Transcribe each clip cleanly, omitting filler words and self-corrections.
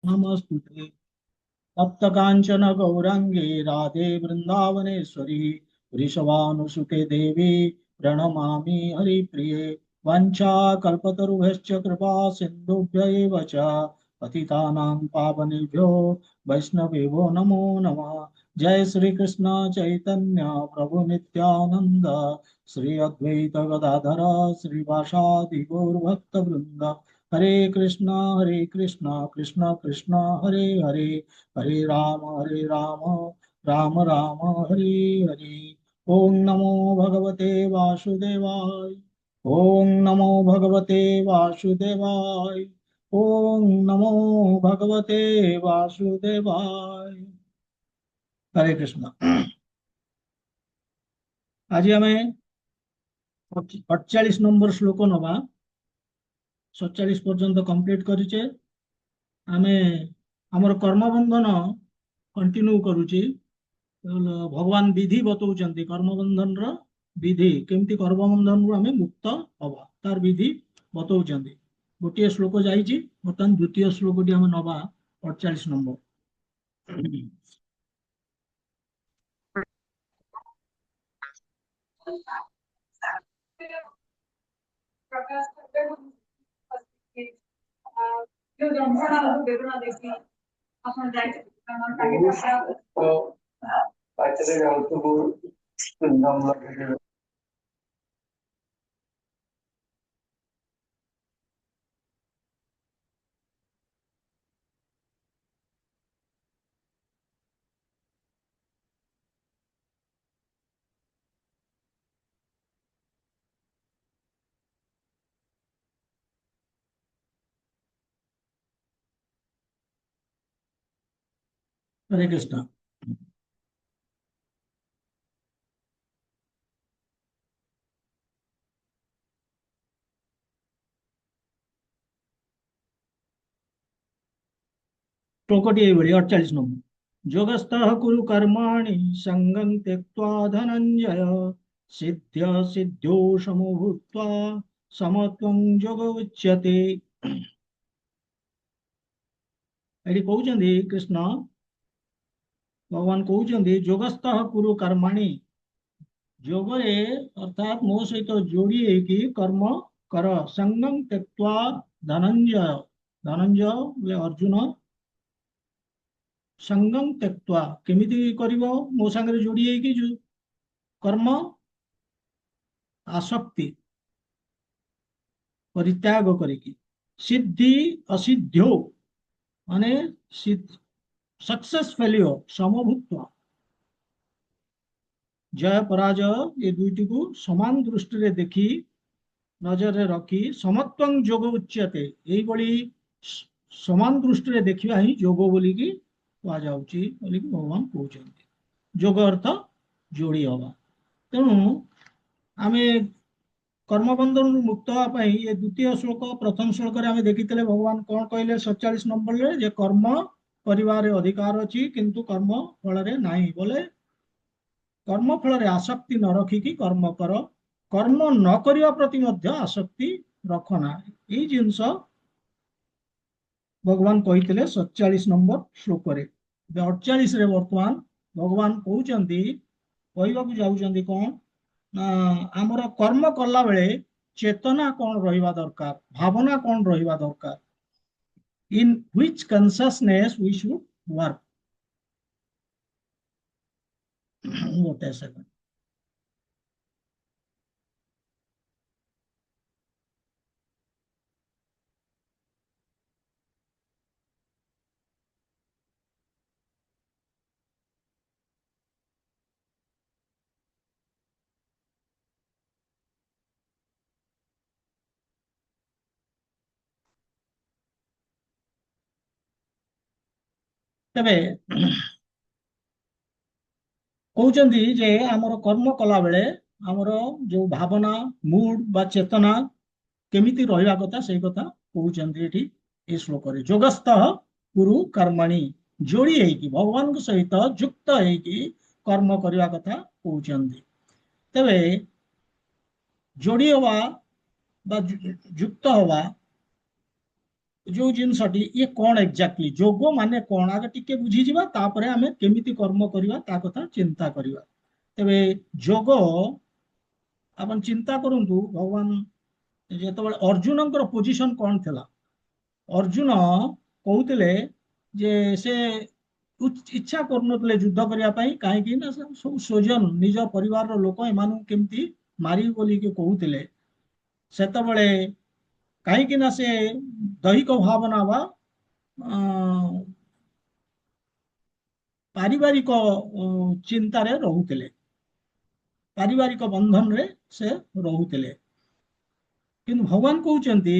नमस्तुते। तप्त कांचन गौरांगे राधे वृंदावनेश्वरी वृषभानुसुते देवी प्रणमामि हरिप्रिये। वंचा कल्पतरुभ्यश्च कृपा सिन्धुभ्य एव च पतितानां पावनेभ्यो वैष्णवेभ्यो नमो नमः। जय श्री कृष्ण चैतन्य प्रभु नित्यानंद श्री अद्वैत गदाधर श्रीवासादि गौरभक्त वृंद। हरे कृष्णा कृष्ण कृष्ण हरे हरे हरे राम राम राम हरे हरे। ओम नमो भगवते वासुदेवाय। ओम नमो भगवते वासुदेवाय। ओम नमो भगवते वासुदेवाय। हरे कृष्ण। आज आम 48 नंबर श्लोक नवा 47 पर्यंत कंप्लीट करिचे। आमे हमर कर्म बंधन कंटिन्यू करूची। भगवान विधि बतौଛନ୍ତି कर्म बंधन ର विधि केमती कर्म बंधन ରୁ ଆମେ ମୁକ୍ତ ହବା ତାର विधि बतौଛନ୍ତି। गोटे श्लोक जाइछि बर्तमान द्वितीय श्लोकटी ଆମେ नवा 48 नंबर। हरे कृष्ण। श्लोकटी एइभଳି 48 नंबर। योगस्थः कुरु कर्माणि संगं त्यक्त्वा धनञ्जय सिद्ध्य सिद्ध्यो समो भूत्वा समत्वं योग उच्यते। एठी कहउଛନ୍ତି कृष्ण भगवान कहउଛନ୍ତି योगस्थः कुरु कर्माणि ଯୋଗରେ ଅର୍ଥାତ୍ ମୋ ସହିତ ଯୋଡ଼ି ହେଇକି କର୍ମ କର। ସଙ୍ଗଂ ତ୍ୟକ୍ତ୍वा ଧନଞ୍ଜୟ ଧନଞ୍ଜୟ ବୋଲେ अर्जुन ସଙ୍ଗଂ ତ୍ୟକ୍ତ୍वा କେମିତି କରିବ ମୋ ସାଙ୍ଗରେ ଯୋଡ଼ି ହେଇକି ଯୋଉ କର୍ମ आसक्ति परित्याग करिकी सिद्धि असिद्ध्यो माने सक्सेस फेल्योर समभूत्वा जय पराजय ये दुईटी को समान दृष्टि रे देखी नजर रे रखी समत्वं जोग उच्यते। एई बड़ी समान दृष्टि रे देखिबा ही जोग बोली की कहा जाउची बोली की भगवान कहउଛନ୍ତି। जोग अर्थ जोड़ी हवा। तेणु आमे कर्मबंधन मुक्त होगा पाई ये द्वितीय श्लोक प्रथम श्लोक रे आमे देखितले भगवान कौन कहले 47 नंबर रे जे कर्म परिवार अधिकार अछि किंतु कर्म फल रे नाही बोले कर्म फल रे आसक्ति न रखिकी कर्म कर कर्म न करिया प्रति मध्य आसक्ति रखना ये जिनस भगवान कहितले 47 नंबर श्लोक रे। 48 रे वर्तमान भगवान कहउଛନ୍ତି कहबाकू जाउଛନ୍ତି कौन ना आमर कर्म कला बेले चेतना कौन रहिबा दरकार भावना कौन रहिबा दरकार in which consciousness we should work. गोटे सेकंड। तबे कहउଛନ୍ତି जे आमर कर्म कला बेले आमर जो भावना मूड बा चेतना केमिति रहिबा कथा सेई कथा कहउଛନ୍ତି एठी ए श्लोक रे। जोगस्थः कुरु कर्मणि जोड़ी हेकी भगवान के सहित युक्त हेकी कर्म करिया कथा कहउଛନ୍ତି। तबे जोड़ी हवा बा युक्त हवा जो जिनसटी ये कौन एक्जाक्टली जोग माने कौन आगे टिके बुझी जिबा तापरे आमे केमिति कर्म करिवा ता कथा चिंता करिवा तेबे जोग आपण चिंता करंतु भगवान जेतबेले अर्जुनଙ୍କର पोजीशन कौन थिला अर्जुन कहूतिले जे से इच्छा करनतले युद्ध करिया पई काहे कि ना सब स्वजन निज परिवार रो लोक एमानु केमती मारी बोली के कहूतिले सेतबेले काहे कि ना से दैहिक भावना बा पारिवारिक चिंतारे रहुतिले पारिवारिक बंधन रे से रहुतिले किंतु भगवान कहउचंती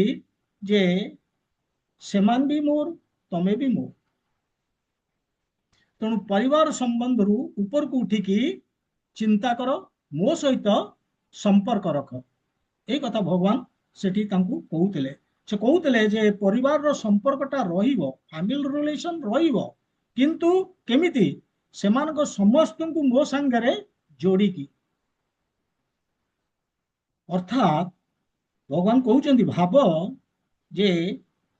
जे सेमान भी मोर तमे भी मोर तेणु परिवार संबंध रु ऊपर को उठिकी चिंता कर मो सहित संपर्क रख ए कथा भगवान सेठी तांकु कहउतिले से कहउतिले जे परिवार रो संपर्कटा रहिबो फैमिली रिलेशन रहिबो किंतु केमिति सेमानक समस्त को मो संगरे जोड़ी की अर्थात भगवान कहउचंती भाव जे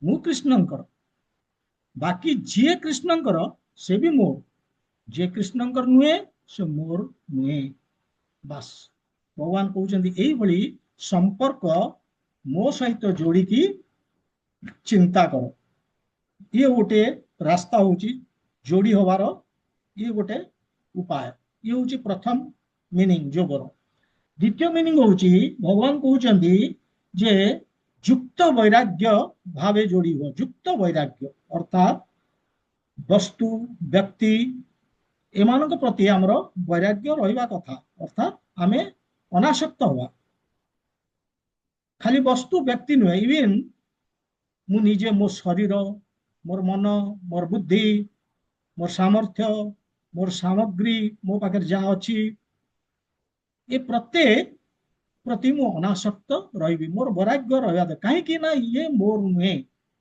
मु कृष्णंकर बाकी जे कृष्णंकर से भी मोर जे कृष्णंकर नुहे से मोर नुहे बस भगवान कहउचंती एई भली संपर्क मो सहित जोड़ी की चिंता कर ये गोटे रास्ता होची जोड़ी होवार ये गोटे उपाय ये होची प्रथम मीनिंग जोगर द्वितीय मीनिंग होची भगवान कहउचंती जे युक्त वैराग्य भावे जोड़ी हो युक्त वैराग्य अर्थात वस्तु व्यक्ति एमानक प्रति आमर वैराग्य रहिबा कथा अर्थात आमे अनासक्त हुआ खाली वस्तु व्यक्ति नुहे इवन मु निजे मो शरीर मोर मन मोर बुद्धि मोर सामर्थ्य मोर सामग्री मो पाखे जहाँ अच्छी ये प्रत्येक प्रति मु अनासक्त रही मोर वैराग्य रहा कहीं ना ये मोर नुहे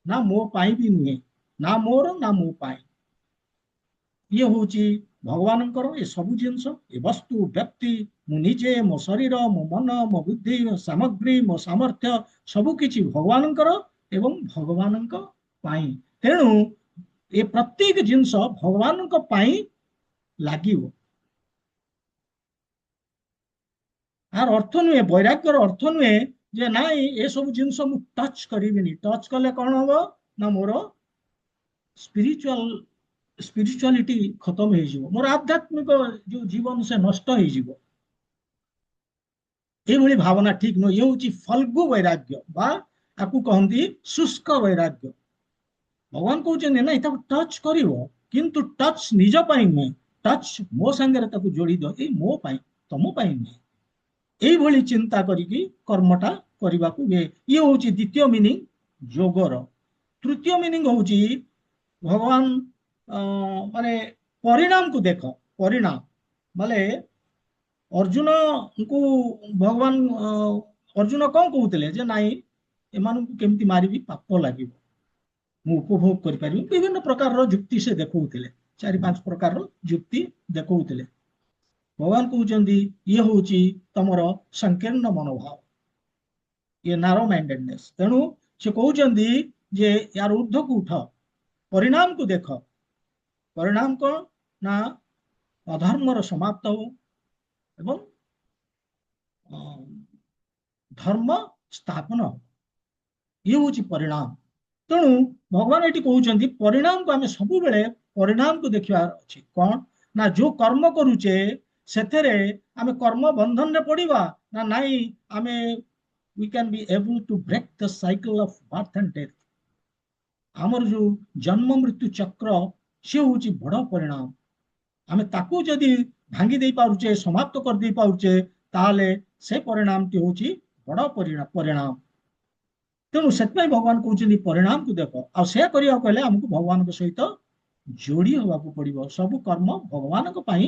ना मो पाई भी नुहे ना मोर ना मो पाई ये होची भगवानंकर ये सब जिनस ये वस्तु व्यक्ति मु निजे मो शरीर मो मन मो बुद्धि मो सामग्री मो सामर्थ्य सबु किछि भगवानंकर एवं भगवानंक पाई तेणु ये प्रत्येक जिनस भगवानंक पाई लागिवो आर अर्थ नुहे वैराग्यर अर्थ नुहे जे ना ये सब जिनस मु टच करिबिनी टच कले कौन हम ना मोर स्पिरिचुआलिटी खत्म हो जिवो मोर आध्यात्मिक जो जीवन से नष्ट हो जिवो ए भली भावना ठीक न ये होची फल्गु वैराग्य बा आकु कहंती शुष्क वैराग्य भगवान कहउचंदी ना इता टच करिवो किंतु टच निज पाई नुहे टच मो संगे ताकु जोड़ी दो ए मो पाई तमो पाई नुहे एई भली चिंता करिकी कर्मटा करिबाकू ये होची द्वितीय मीनिंग जोगर तृतीय मीनिंग होची भगवान माने परिणाम को देख परिणाम माने अर्जुन को भगवान अर्जुन कौन कहते जे नाई एमान केमती मारिबी पाप लगे मु उपभोग कर पारि विभिन्न प्रकार रो युक्ति से देखौतिले 4-5 प्रकार रो युक्ति देखौतिले भगवान कहउचंदी ये होची तमरो संकीर्ण मनोभाव ये नारो माइंडेडनेस तेणु से कहउचंदी जे यार ऊर्ध्व को उठ परिणाम को देख परिणाम कौन ना अधर्म समाप्त हो एवं धर्म स्थापन हो ये होची परिणाम तेणु भगवान ये कहउचंदी परिणाम को आमे सब बेले परिणाम को देखिबार अछि कौन ना जो कर्म करूचे सेथेरे आमे कर्म बंधन रे पड़िबा ना नाई आमे we can be able to break the cycle of birth and death आमर जो जन्म मृत्यु चक्र से होची बड़ परिणाम आमे ताकू जदि भांगी दे पाउचे समाप्त कर दे पाउचे ताले से परिणाम टी होची बड़ परिणाम तेणु से भगवान कहउचंदी परिणाम को देख आ से करिया कहले हमको भगवान के सहित जोड़ी होबा को पड़िबो सब कर्म भगवान को पाई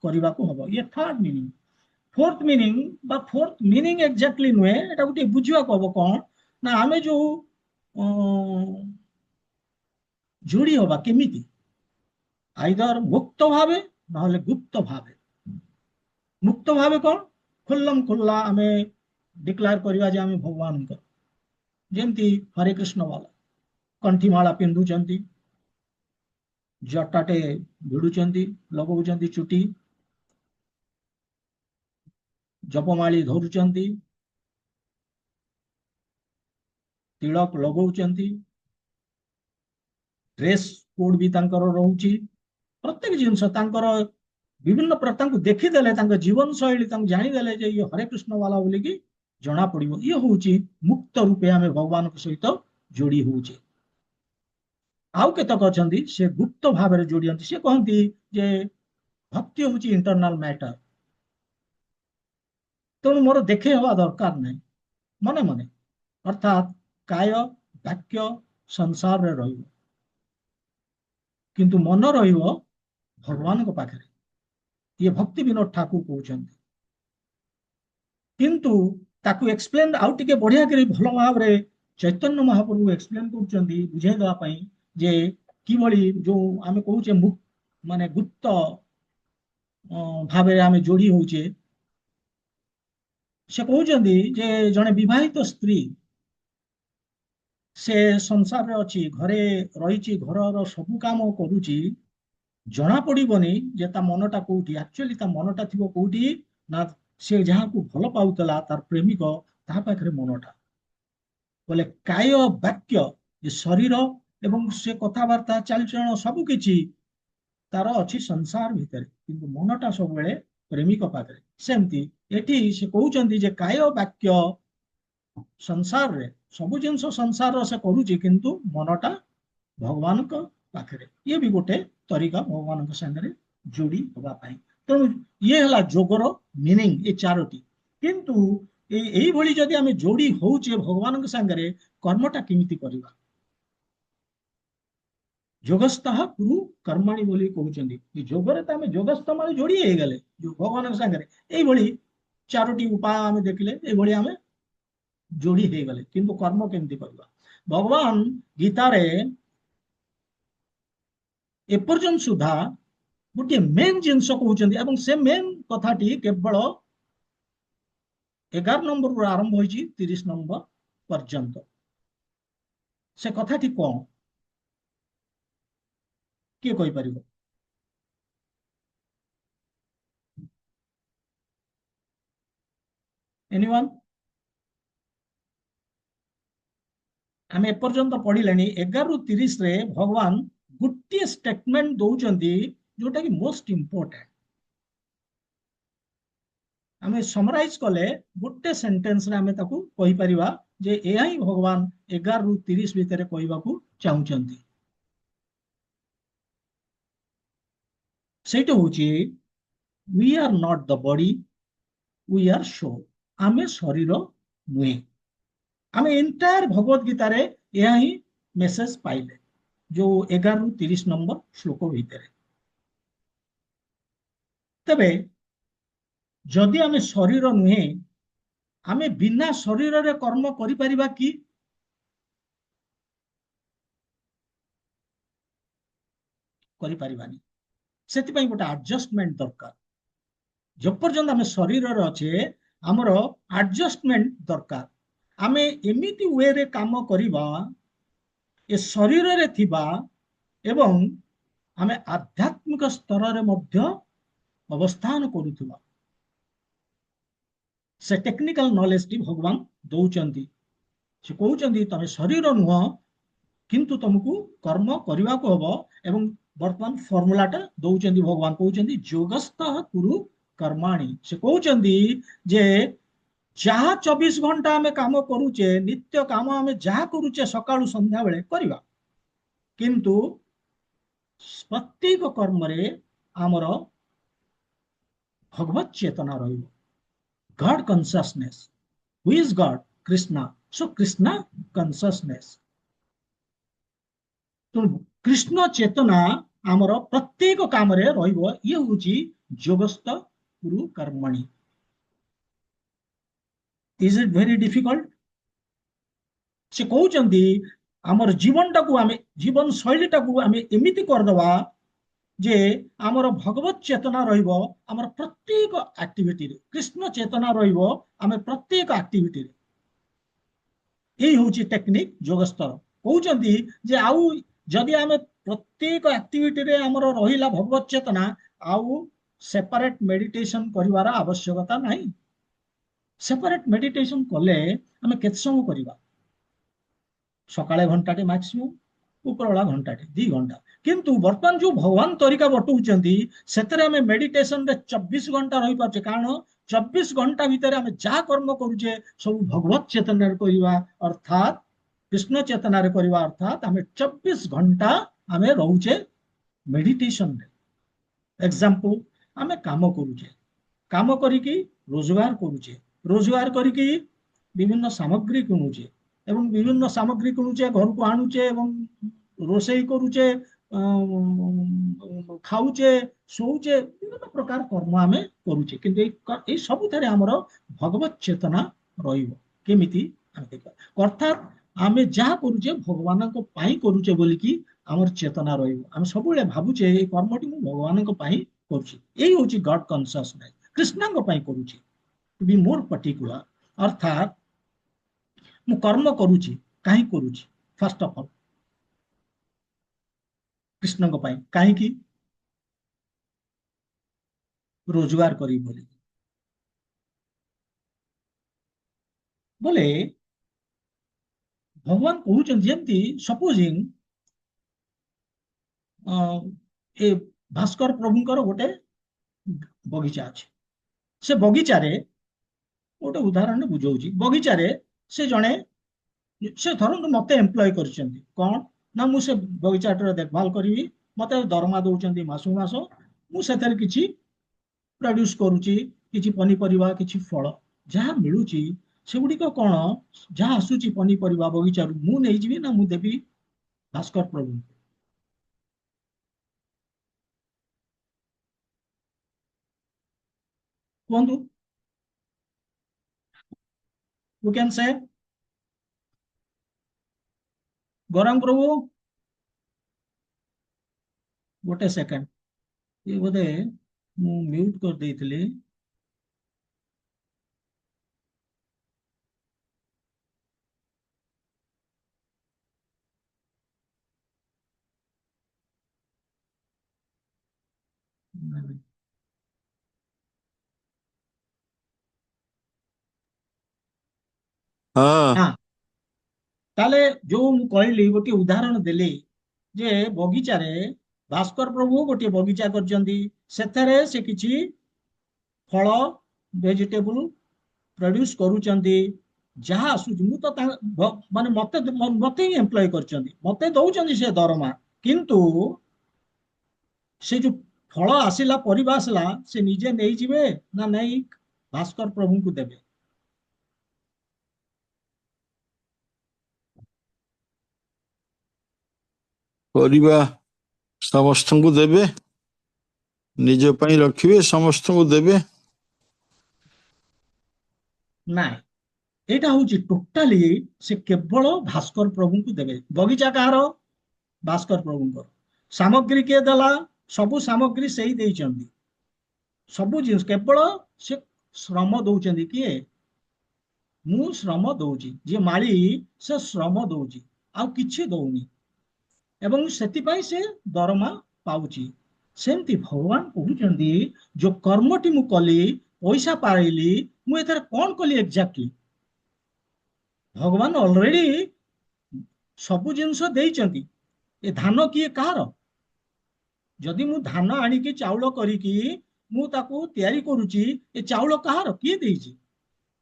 करिबा को हबो ये third meaning fourth meaning exactly नुहे एटा गुटे बुझिबा को हबो कोन ना आमे जो जोड़ी होबा केमिति आइदर मुक्त भावे ना गुप्त भावे मुक्त भावे कौन खुल्लम खुल्ला आमे डिक्लेयर करिवा जे आमे भगवान को जेमती हरे कृष्ण वाला कंठीमाला पिंधुचंती, जटाटे भिड़ुचंती, लगौचंती चुटी, जपमाली धरुचंती, तिलक लगौचंती, ड्रेस कोड भी तांकर रहुची। प्रत्येक जिनस तांकर विभिन्न प्रकार देखीदेले जीवन शैली जानीदेले जे ये हरे कृष्ण वाला बोलिकी जना पड़िबो। ये होची मुक्त रूपे आमे भगवान सहित जोड़ी होचे। आउ केतक अछंती से गुप्त भाव में जोड़ियंती। से कहती जे भक्ति होची इंटरनल मैटर, तेणु मोर देखे हवा दरकार नहीं, मने मने अर्थात काय वाक्य संसार रे रहिबो किंतु मन रहिबो भगवान को पाखरे। ये भक्ति विनोद ठाकुर कहउछंती। किंतु ताकू एक्सप्लेन आउ टिके बढ़िया करी भल भाव रे चैतन्य महाप्रभु एक्सप्लेन करछंती बुझे दवा पई जे किभली जो आमे कहउचे मुक्त माने गुप्त भावे आमे जोड़ी होउचे। से कहउछंती जे जने विवाहित स्त्री से संसार रे अछि, घरे रहिछि, घरर सब काम करूछि, जना पड़िबनी जे ता मनटा कोउठी एक्चुअली ता मनटा थिबो कोउठी ना से जहाँ को भल पाउतला तार प्रेमिक ता पाखरे मनटा बोले काय वाक्य ये शरीर एवं से कथावार्ता चालचलन सब किछि तार अछि संसार भितर किंतु मनटा सब बेले प्रेमिक पाखरे। सेमती एठी से कहउचंती जे काय वाक्य संसार रे सब जिनस संसार से करूछि किंतु मनटा भगवान को पाखरे। ये भी गोटे तरीका भगवान के संगे जोड़ी होगा पाई। तेणु ये हला जोगर मीनिंग ये चारोटी। किंतु यही भली जदि आमे जोड़ी होउचे भगवान के संगे कर्मटा किमिति करिबा। जोगस्थः कुरु कर्माणि बोली कहउचंदी। ये जोगरे त आमे जोगस्थ माने जोड़ी हे गेले जो भगवान के संगे एही भली चारोटी उपाय आमे देखले एही भली आमे जोड़ी हे गेले। किंतु कर्म केमिति करिबा भगवान गीता रे एपर्यंत सुधा गोटे मेन जिनस कहउचंदी एवं से मेन कथाटी केवल 11 नंबर रु आरंभ होइछि 30 नंबर पर्यंत। से कथाटी कौन किए कहि परिबो? एनीवन? आमे एपर्यंत पढ़िलेनी 11 रु 30 रे भगवान गोटे स्टेटमेंट दउचंदी जोटा कि मोस्ट इंपोर्टेंट। आमे समराइज कले गोटे सेंटेंस रे आमे ताकू कहि परिबा जे एहा ही भगवान 11 रु 30 भितर कहिबाकू चाहुचंती। सेटा होची we are not the body we are soul. आमे शरीर नुहे। आमे एंटायर भगवत गीता रे एहा ही मेसेज पाइले जो 11 रु 30 नंबर श्लोक भितर। तबे जदि आमे शरीर नुहे आमे बिना शरीर रे कर्म करि परिबा कि? करि परिबानी। सेति पई गोटे एडजस्टमेंट दरकार। जब पर्यंत आमे शरीर रे अच्छे हमर एडजस्टमेंट दरकार। आमे एमिति वे रे काम करिबा ए शरीर रे थिबा एवं आमे आध्यात्मिक स्तर रे मध्य अवस्थान करूथुबा। से टेक्निकल नॉलेज टी भगवान दउचंती। से कहउचंती तमे शरीर नुह किंतु तुमको कर्म करने को हबो। एवं वर्तमान फॉर्मूलाटा दउचंती भगवान कहउचंती जोगस्थः कुरु कर्माणि। से कहउचंती जे जहाँ 24 घंटा आमे काम करूचे नित्य काम आमे जहाँ करूचे सकाळु संध्या बेले करिबा किंतु प्रत्येक कर्म रे आमर भगवत चेतना रहिबो। God consciousness. Who is God? Krishna. So Krishna consciousness. तो कृष्ण चेतना आमर प्रत्येक काम रे रहिबो। ये होची जोगस्थ कुरु कर्मणि। Is it very difficult? से कहउचंती आमर जीवन टाकू आमे जीवन शैली टाकू आमे एमिति कर दवा जे आमर भगवत चेतना रहिबो आमर प्रत्येक एक्टिविटी रे। कृष्ण चेतना रहिबो आमे प्रत्येक एक्टिविटी रे। एही होची टेक्निक जोगस्थ। କହୁଛନ୍ତି ଯେ ଆଉ ଯଦି ଆମେ ପ୍ରତ୍ୟେକ ଆକ୍ଟିଭିଟିରେ ଆମର ରହିଲା ଭଗବତ ଚେତନା, ଆଉ ସେପାରେଟ ମେଡିଟେସନ କରିବାର ଆବଶ୍ୟକତା ନାହିଁ। ସେପାରେଟ ମେଡିଟେସନ କଲେ ଆମେ କେତେ ସମୟ କରିବା? ସକାଳେ ଘଣ୍ଟାଟେ ମାକ୍ସିମମ୍, ଉପରବେଳା ଘଣ୍ଟାଟେ 2 ଘଣ୍ଟା। କିନ୍ତୁ ବର୍ତ୍ତମାନ ଯୋଉ ଭଗବାନ ତରିକା ବଟଉଛନ୍ତି ସେଥିରେ ଆମେ ମେଡିଟେସନରେ 24 ଘଣ୍ଟା ରହିପାରୁଛେ। କାରଣ 24 ଘଣ୍ଟା ଭିତରେ ଆମେ ଯାହା କର୍ମ କରୁଛେ ସବୁ ଭଗବତ ଚେତନାରେ କରିବା, ଅର୍ଥାତ୍ କୃଷ୍ଣ ଚେତନାରେ କରିବା, ଅର୍ଥାତ୍ ଆମେ 24 ଘଣ୍ଟା ଆମେ ରହୁଛେ ମେଡିଟେସନରେ। ଏକ୍ସାମ୍ପଲ, ଆମେ କାମ କରୁଛେ, କାମ କରିକି ରୋଜଗାର କରୁଛେ, ରୋଜଗାର କରିକି ବିଭିନ୍ନ ସାମଗ୍ରୀ କିଣୁଛେ, ଏବଂ ବିଭିନ୍ନ ସାମଗ୍ରୀ କିଣୁଛେ, ଘରକୁ ଆଣୁଛେ ଏବଂ ରୋଷେଇ କରୁଛେ, ଖାଉଛେ, ଶୋଉଛେ, ବିଭିନ୍ନ ପ୍ରକାର କର୍ମ ଆମେ କରୁଛେ। କିନ୍ତୁ ଏଇ ସବୁଥିରେ ଆମର ଭଗବତ ଚେତନା ରହିବ କେମିତି ଆମେ ଦେଖିବା। ଅର୍ଥାତ୍ ଆମେ ଯାହା କରୁଛେ ଭଗବାନଙ୍କ ପାଇଁ କରୁଛେ ବୋଲିକି ଆମର ଚେତନା ରହିବ। ଆମେ ସବୁବେଳେ ଭାବୁଛେ ଏଇ କର୍ମଟି ମୁଁ ଭଗବାନଙ୍କ ପାଇଁ କରୁଛି, ଏଇ ହଉଛି ଗଡ କନସିୟସନେସ୍, କୃଷ୍ଣଙ୍କ ପାଇଁ କରୁଛି, ଟୁ ବି ମୋର ପର୍ଟିକୁଲାର। ଅର୍ଥାତ୍ ମୁଁ କର୍ମ କରୁଛି, କାହିଁ କରୁଛି? ଫାର୍ଷ୍ଟ ଅଫ ଅଲ୍ କୃଷ୍ଣଙ୍କ ପାଇଁ। କାହିଁକି? ରୋଜଗାର କରିବି ବୋଲି। ବୋଲେ ଭଗବାନ କହୁଛନ୍ତି, ଯେମିତି ସପୋଜିଂ ଏ ଭାସ୍କର ପ୍ରଭୁଙ୍କର ଗୋଟେ ବଗିଚା ଅଛି। ସେ ବଗିଚାରେ ଗୋଟେ ଉଦାହରଣ ବୁଝଉଛି। ବଗିଚାରେ ସେ ଜଣେ, ସେ ଧରନ୍ତୁ ମତେ ଏମ୍ପ୍ଲୟ କରିଛନ୍ତି, କଣ ନା ମୁଁ ସେ ବଗିଚାଟାର ଦେଖଭାଲ କରିବି, ମତେ ଦରମା ଦଉଛନ୍ତି ମାସକୁ ମାସ, ମୁଁ ସେଥିରେ କିଛି ପ୍ରଡ୍ୟୁସ କରୁଛି, କିଛି ପନିପରିବା, କିଛି ଫଳ ଯାହା ମିଳୁଛି ସେଗୁଡିକ କଣ, ଯାହା ଆସୁଛି ପନିପରିବା ବଗିଚାରୁ ମୁଁ ନେଇଯିବି ନା ମୁଁ ଦେବି ଭାସ୍କର ପ୍ରଭୁଙ୍କୁ? କୁହନ୍ତୁ, you can say। ଗୌରାଙ୍ଗ ପ୍ରଭୁ, ଗୋଟେ ସେକେଣ୍ଡ, ये ବୋଧେ ମୁଁ ମ୍ୟୁଟ କରିଦେଇଥିଲି। ହଁ ହଁ, ତାହେଲେ ଯୋଉ ମୁଁ କହିଲି, ଗୋଟିଏ ଉଦାହରଣ ଦେଲି ଯେ ବଗିଚାରେ ଭାସ୍କର ପ୍ରଭୁ ଗୋଟିଏ ବଗିଚା କରିଛନ୍ତି, ସେଥିରେ ସେ କିଛି ଫଳ, ଭେଜିଟେବୁଲ ପ୍ରଡ୍ୟୁସ କରୁଛନ୍ତି, ଯାହା ଆସୁଛି ମୁଁ ତ ମାନେ ମତେ ହିଁ ଏମ୍ପ୍ଲୟ କରିଛନ୍ତି, ମତେ ଦଉଛନ୍ତି ସେ ଦରମା। କିନ୍ତୁ ସେ ଯୋଉ ଫଳ ଆସିଲା, ପରିବା ଆସିଲା, ସେ ନିଜେ ନେଇଯିବେ ନା ନାଇଁ ଭାସ୍କର ପ୍ରଭୁଙ୍କୁ ଦେବେ? ପରିବା ସମସ୍ତଙ୍କୁ ଦେବେ, ନିଜ ପାଇଁ ରଖିବେ, ସମସ୍ତଙ୍କୁ ଦେବେ। ନାଇଁ, ଏଇଟା ହଉଛି ଟୋଟାଲି ସେ କେବଳ ଭାସ୍କର ପ୍ରଭୁଙ୍କୁ ଦେବେ। ବଗିଚା କାହାର? ଭାସ୍କର ପ୍ରଭୁଙ୍କର। ସାମଗ୍ରୀ କିଏ ଦେଲା? ସବୁ ସାମଗ୍ରୀ ସେଇ ଦେଇଛନ୍ତି, ସବୁ ଜିନିଷ, କେବଳ ସେ ଶ୍ରମ ଦଉଛନ୍ତି। କିଏ? ମୁଁ ଶ୍ରମ ଦଉଛି, ଯିଏ ମାଳି ସେ ଶ୍ରମ ଦଉଛି, ଆଉ କିଛି ଦଉନି, ଏବଂ ସେଥିପାଇଁ ସେ ଦରମା ପାଉଛି। ସେମିତି ଭଗବାନ କହୁଛନ୍ତି ଯୋଉ କର୍ମଟି ମୁଁ କଲି, ପଇସା ପାଇଲି, ମୁଁ ଏଥିରେ କଣ କଲି ଏକ୍ଜାକ୍ଟଲି? ଭଗବାନ ଅଲରେଡି ସବୁ ଜିନିଷ ଦେଇଛନ୍ତି। ଏ ଧାନ କିଏ କାହାର? ଯଦି ମୁଁ ଧାନ ଆଣିକି ଚାଉଳ କରିକି ମୁଁ ତାକୁ ତିଆରି କରୁଛି, ଏ ଚାଉଳ କାହାର? କିଏ ଦେଇଛି?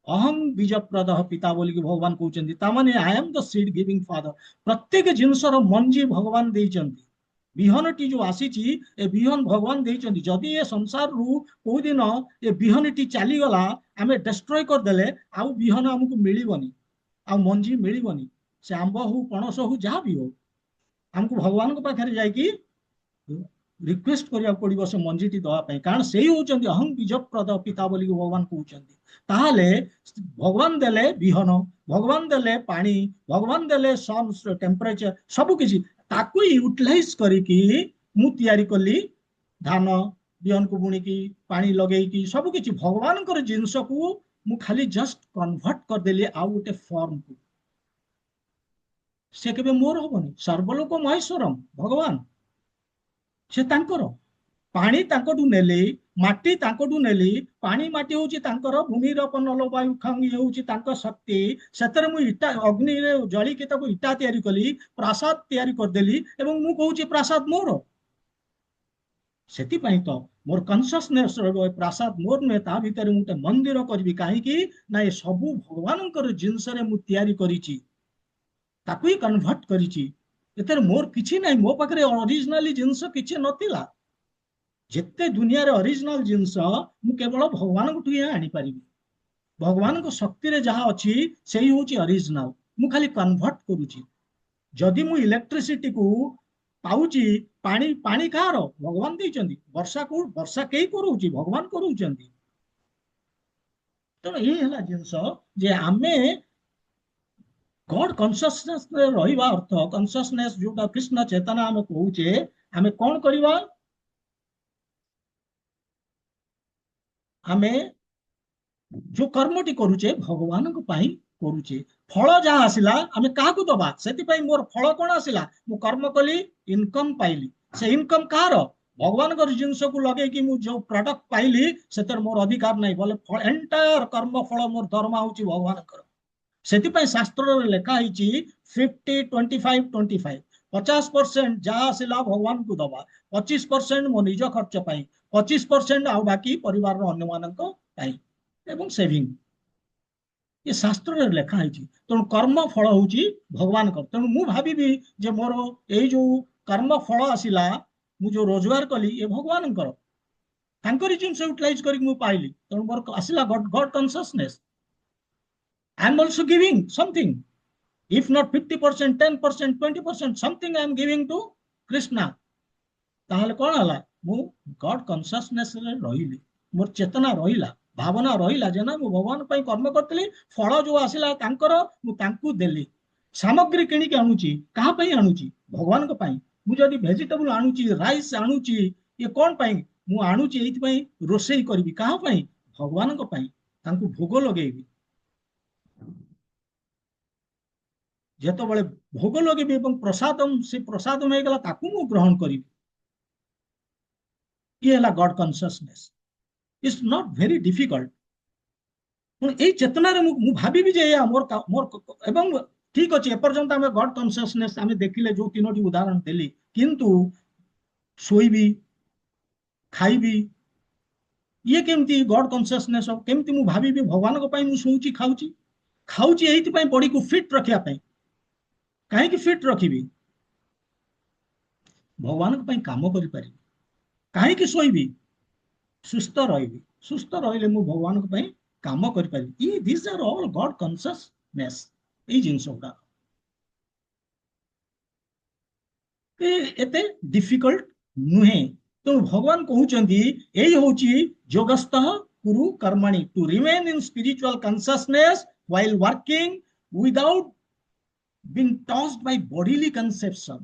ଅହଂ ବୀଜପ୍ରଦ ପିତା ବୋଲିକି ଭଗବାନ କହୁଛନ୍ତି। ତାମାନେ I M the seed giving father. ପ୍ରତ୍ୟେକ ଜିନିଷର ମଞ୍ଜି ଭଗବାନ ଦେଇଛନ୍ତି। ବିହନଟି ଯୋଉ ଆସିଛି, ଏ ବିହନ ଭଗବାନ ଦେଇଛନ୍ତି। ଯଦି ଏ ସଂସାରରୁ କୋଉ ଦିନ ଏ ବିହନଟି ଚାଲିଗଲା, ଆମେ ଡେଷ୍ଟ୍ରୟ କରିଦେଲେ, ଆଉ ବିହନ ଆମକୁ ମିଳିବନି, ଆଉ ମଞ୍ଜି ମିଳିବନି। ସେ ଆମ୍ବ ହଉ, ପଣସ ହଉ, ଯାହା ବି ହଉ, ଆମକୁ ଭଗବାନଙ୍କ ପାଖରେ ଯାଇକି ରିକ୍ୱେଷ୍ଟ କରିବାକୁ ପଡିବ ସେ ମଞ୍ଜିଟି ଦେବା ପାଇଁ। କାରଣ ସେଇ ହଉଛନ୍ତି ଅହଂ ବୀଜପ୍ରଦ ପିତା ବୋଲିକି ଭଗବାନ କହୁଛନ୍ତି। ତାହେଲେ ଭଗବାନ ଦେଲେ ବିହନ, ଭଗବାନ ଦେଲେ ପାଣି, ଭଗବାନ ଦେଲେ ସନ୍ ଟେମ୍ପରେଚର, ସବୁ କିଛି, ତାକୁ ୟୁଟିଲାଇଜ କରିକି ମୁଁ ତିଆରି କଲି ଧାନ, ବିହନକୁ ବୁଣିକି, ପାଣି ଲଗେଇକି, ସବୁ କିଛି ଭଗବାନଙ୍କର ଜିନିଷକୁ ମୁଁ ଖାଲି ଜଷ୍ଟ କନଭର୍ଟ କରିଦେଲି ଆଉ ଗୋଟେ ଫର୍ମକୁ। ସେ କେବେ ମୋର ହବନି। ସର୍ବଲୋକ ମହେଶ୍ୱରମ୍ ଭଗବାନ, ସେ ତାଙ୍କର। ପାଣି ତାଙ୍କଠୁ ନେଲି, ମାଟି ତାଙ୍କଠୁ ନେଲି। ପାଣି ମାଟି ହଉଛି ତାଙ୍କର, ଭୂମିର ପନଲ ବାୟୁ ଖଙ୍ଗ ଇଏ ହଉଛି ତାଙ୍କ ଶକ୍ତି। ସେଥିରେ ମୁଁ ଇଟା ଅଗ୍ନିରେ ଜଳିକି ତାକୁ ଇଟା ତିଆରି କଲି, ପ୍ରାସାଦ ତିଆରି କରିଦେଲି, ଏବଂ ମୁଁ କହୁଛି ପ୍ରାସାଦ ମୋର। ସେଥିପାଇଁ ତ ମୋର କନସିୟସନେସ୍ ରହିବ, ଏ ପ୍ରାସାଦ ମୋର ନୁହେଁ, ତା ଭିତରେ ମୁଁ ଗୋଟେ ମନ୍ଦିର କରିବି। କାହିଁକି ନା ଏ ସବୁ ଭଗବାନଙ୍କର ଜିନିଷରେ ମୁଁ ତିଆରି କରିଛି, ତାକୁ ହିଁ କନଭର୍ଟ କରିଛି। ଏଥିରେ ମୋର କିଛି ନାହିଁ, ମୋ ପାଖରେ ଅରିଜିନାଲି ଜିନିଷ କିଛି ନଥିଲା। ଯେତେ ଦୁନିଆରେ ଅରିଜିନାଲ ଜିନିଷ ମୁଁ କେବଳ ଭଗବାନଙ୍କଠୁ ହିଁ ଆଣିପାରିବି। ଭଗବାନଙ୍କ ଶକ୍ତିରେ ଯାହା ଅଛି ସେଇ ହଉଛି ଅରିଜିନାଲ, ମୁଁ ଖାଲି କନଭର୍ଟ କରୁଛି। ଯଦି ମୁଁ ଇଲେକ୍ଟ୍ରିସିଟିକୁ ପାଉଛି, ପାଣି ପାଣି କାହାର? ଭଗବାନ ଦେଇଛନ୍ତି। ବର୍ଷା କେହି କରୁଛି? ଭଗବାନ କରୁଛନ୍ତି। ତେଣୁ ଏଇ ହେଲା ଜିନିଷ ଯେ ଆମେ ଗଡ କନସିୟସନେସ୍ ରହିବା ଅର୍ଥ, କନସିୟସନେସ୍ ଯୋଉଟା କୃଷ୍ଣ ଚେତନା ଆମେ କହୁଛେ, ଆମେ କଣ କରିବା? ଆମେ ଯୋଉ କର୍ମଟି କରୁଛେ ଭଗବାନଙ୍କ ପାଇଁ କରୁଛେ। ଫଳ ଯାହା ଆସିଲା ଆମେ କାହାକୁ ଦବା? ସେଥିପାଇଁ ମୋର ଫଳ କଣ ଆସିଲା? ମୁଁ କର୍ମ କଲି, ଇନକମ ପାଇଲି। ସେ ଇନକମ କାହାର? ଭଗବାନଙ୍କର ଜିନିଷକୁ ଲଗେଇକି ମୁଁ ଯୋଉ ପ୍ରଡକ୍ଟ ପାଇଲି ସେଥିରେ ମୋର ଅଧିକାର ନାହିଁ। ବୋଲେ ଏଣ୍ଟାୟାର କର୍ମ ଫଳ ମୋର ଦରମା ହଉଛି ଭଗବାନଙ୍କର। ସେଥିପାଇଁ ଶାସ୍ତ୍ରରେ ଲେଖା ହେଇଛି 50-25-25। 50% ଯାହା ଆସିଲା ଭଗବାନଙ୍କୁ ଦବା, 25% ମୋ ନିଜ ଖର୍ଚ୍ଚ ପାଇଁ, 25% ଆଉ ବାକି ପରିବାରର ଅନ୍ୟମାନଙ୍କ ପାଇଁ, ଏବଂ ସେଭିଂ। ଏ ଶାସ୍ତ୍ରରେ ଲେଖା ହେଇଛି। ତେଣୁ କର୍ମ ଫଳ ହଉଛି ଭଗବାନଙ୍କର। ତେଣୁ ମୁଁ ଭାବିବି ଯେ ମୋର ଏଇ ଯୋଉ କର୍ମ ଫଳ ଆସିଲା, ମୁଁ ଯୋଉ ରୋଜଗାର କଲି, ଏ ଭଗବାନଙ୍କର, ତାଙ୍କରି ଜିନିଷ ୟୁଟିଲାଇଜ କରିକି ମୁଁ ପାଇଲି। ତେଣୁ ମୋର ଆସିଲା ଗଡ consciousness. I am also giving something, if not 50%, 10%, 20%, something I am giving to Krishna. ତାହେଲେ କଣ ହେଲା? ମୁଁ ଗଡ କନସିୟସନେସ୍ ରେ ରହିଲି, ମୋର ଚେତନା ରହିଲା, ଭାବନା ରହିଲା ଯେ ନା ମୁଁ ଭଗବାନ ପାଇଁ କର୍ମ କରିଥିଲି, ଫଳ ଯୋଉ ଆସିଲା ତାଙ୍କର, ମୁଁ ତାଙ୍କୁ ଦେଲି। ସାମଗ୍ରୀ କିଣିକି ଆଣୁଛି, କାହା ପାଇଁ ଆଣୁଛି? ଭଗବାନଙ୍କ ପାଇଁ। ମୁଁ ଯଦି ଭେଜିଟେବୁଲ ଆଣୁଛି, ରାଇସ୍ ଆଣୁଛି, ଇଏ କଣ ପାଇଁ? ମୁଁ ଆଣୁଛି ଏଇଥିପାଇଁ ରୋଷେଇ କରିବି। କାହା ପାଇଁ? ଭଗବାନଙ୍କ ପାଇଁ, ତାଙ୍କୁ ଭୋଗ ଲଗେଇବି। ଯେତେବେଳେ ଭୋଗ ଲଗେଇବି ଏବଂ ପ୍ରସାଦମ, ସେ ପ୍ରସାଦମ ହେଇଗଲା, ତାକୁ ମୁଁ ଗ୍ରହଣ କରିବି। ଇଏ ହେଲା God consciousness. It's not very difficult. ଏଇ ଚେତନାରେ ମୁଁ ଭାବିବି ଯେ ମୋର ଏବଂ ଠିକ ଅଛି, ଏପର୍ଯ୍ୟନ୍ତ ଆମେ ଗଡ କନସିୟସନେସ୍ ଆମେ ଦେଖିଲେ ଯୋଉ ତିନୋଟି ଉଦାହରଣ ଦେଲି, କିନ୍ତୁ ଶୋଇବି, ଖାଇବି, ଇଏ କେମିତି ଗଡ କନସିୟସନେସ୍? କେମିତି ମୁଁ ଭାବିବି ଭଗବାନଙ୍କ ପାଇଁ ମୁଁ ଶୋଉଛି, ଖାଉଛି? ଖାଉଛି ଏଇଥିପାଇଁ ବଡିକୁ ଫିଟ୍ ରଖିବା ପାଇଁ। କାହିଁକି ଫିଟ୍ ରଖିବି? ଭଗବାନଙ୍କ ପାଇଁ କାମ କରିପାରିବି। କାହିଁକି ଶୋଇବି? ସୁସ୍ଥ ରହିବି। ସୁସ୍ଥ ରହିଲେ ମୁଁ ଭଗବାନଙ୍କ ପାଇଁ କାମ କରିପାରିବି। This R all Garh consciousness. ଏଇ ଜିନିଷ ଗୁଡା ଏତେ ଡିଫିକଲ୍ଟ ନୁହେଁ। ତେଣୁ ଭଗବାନ କହୁଛନ୍ତି ଏଇ ହଉଛି ଯୋଗସ୍ଥ କୁରୁ କର୍ମଣି, to remain in spiritual consciousness while working without being tossed by bodily conception।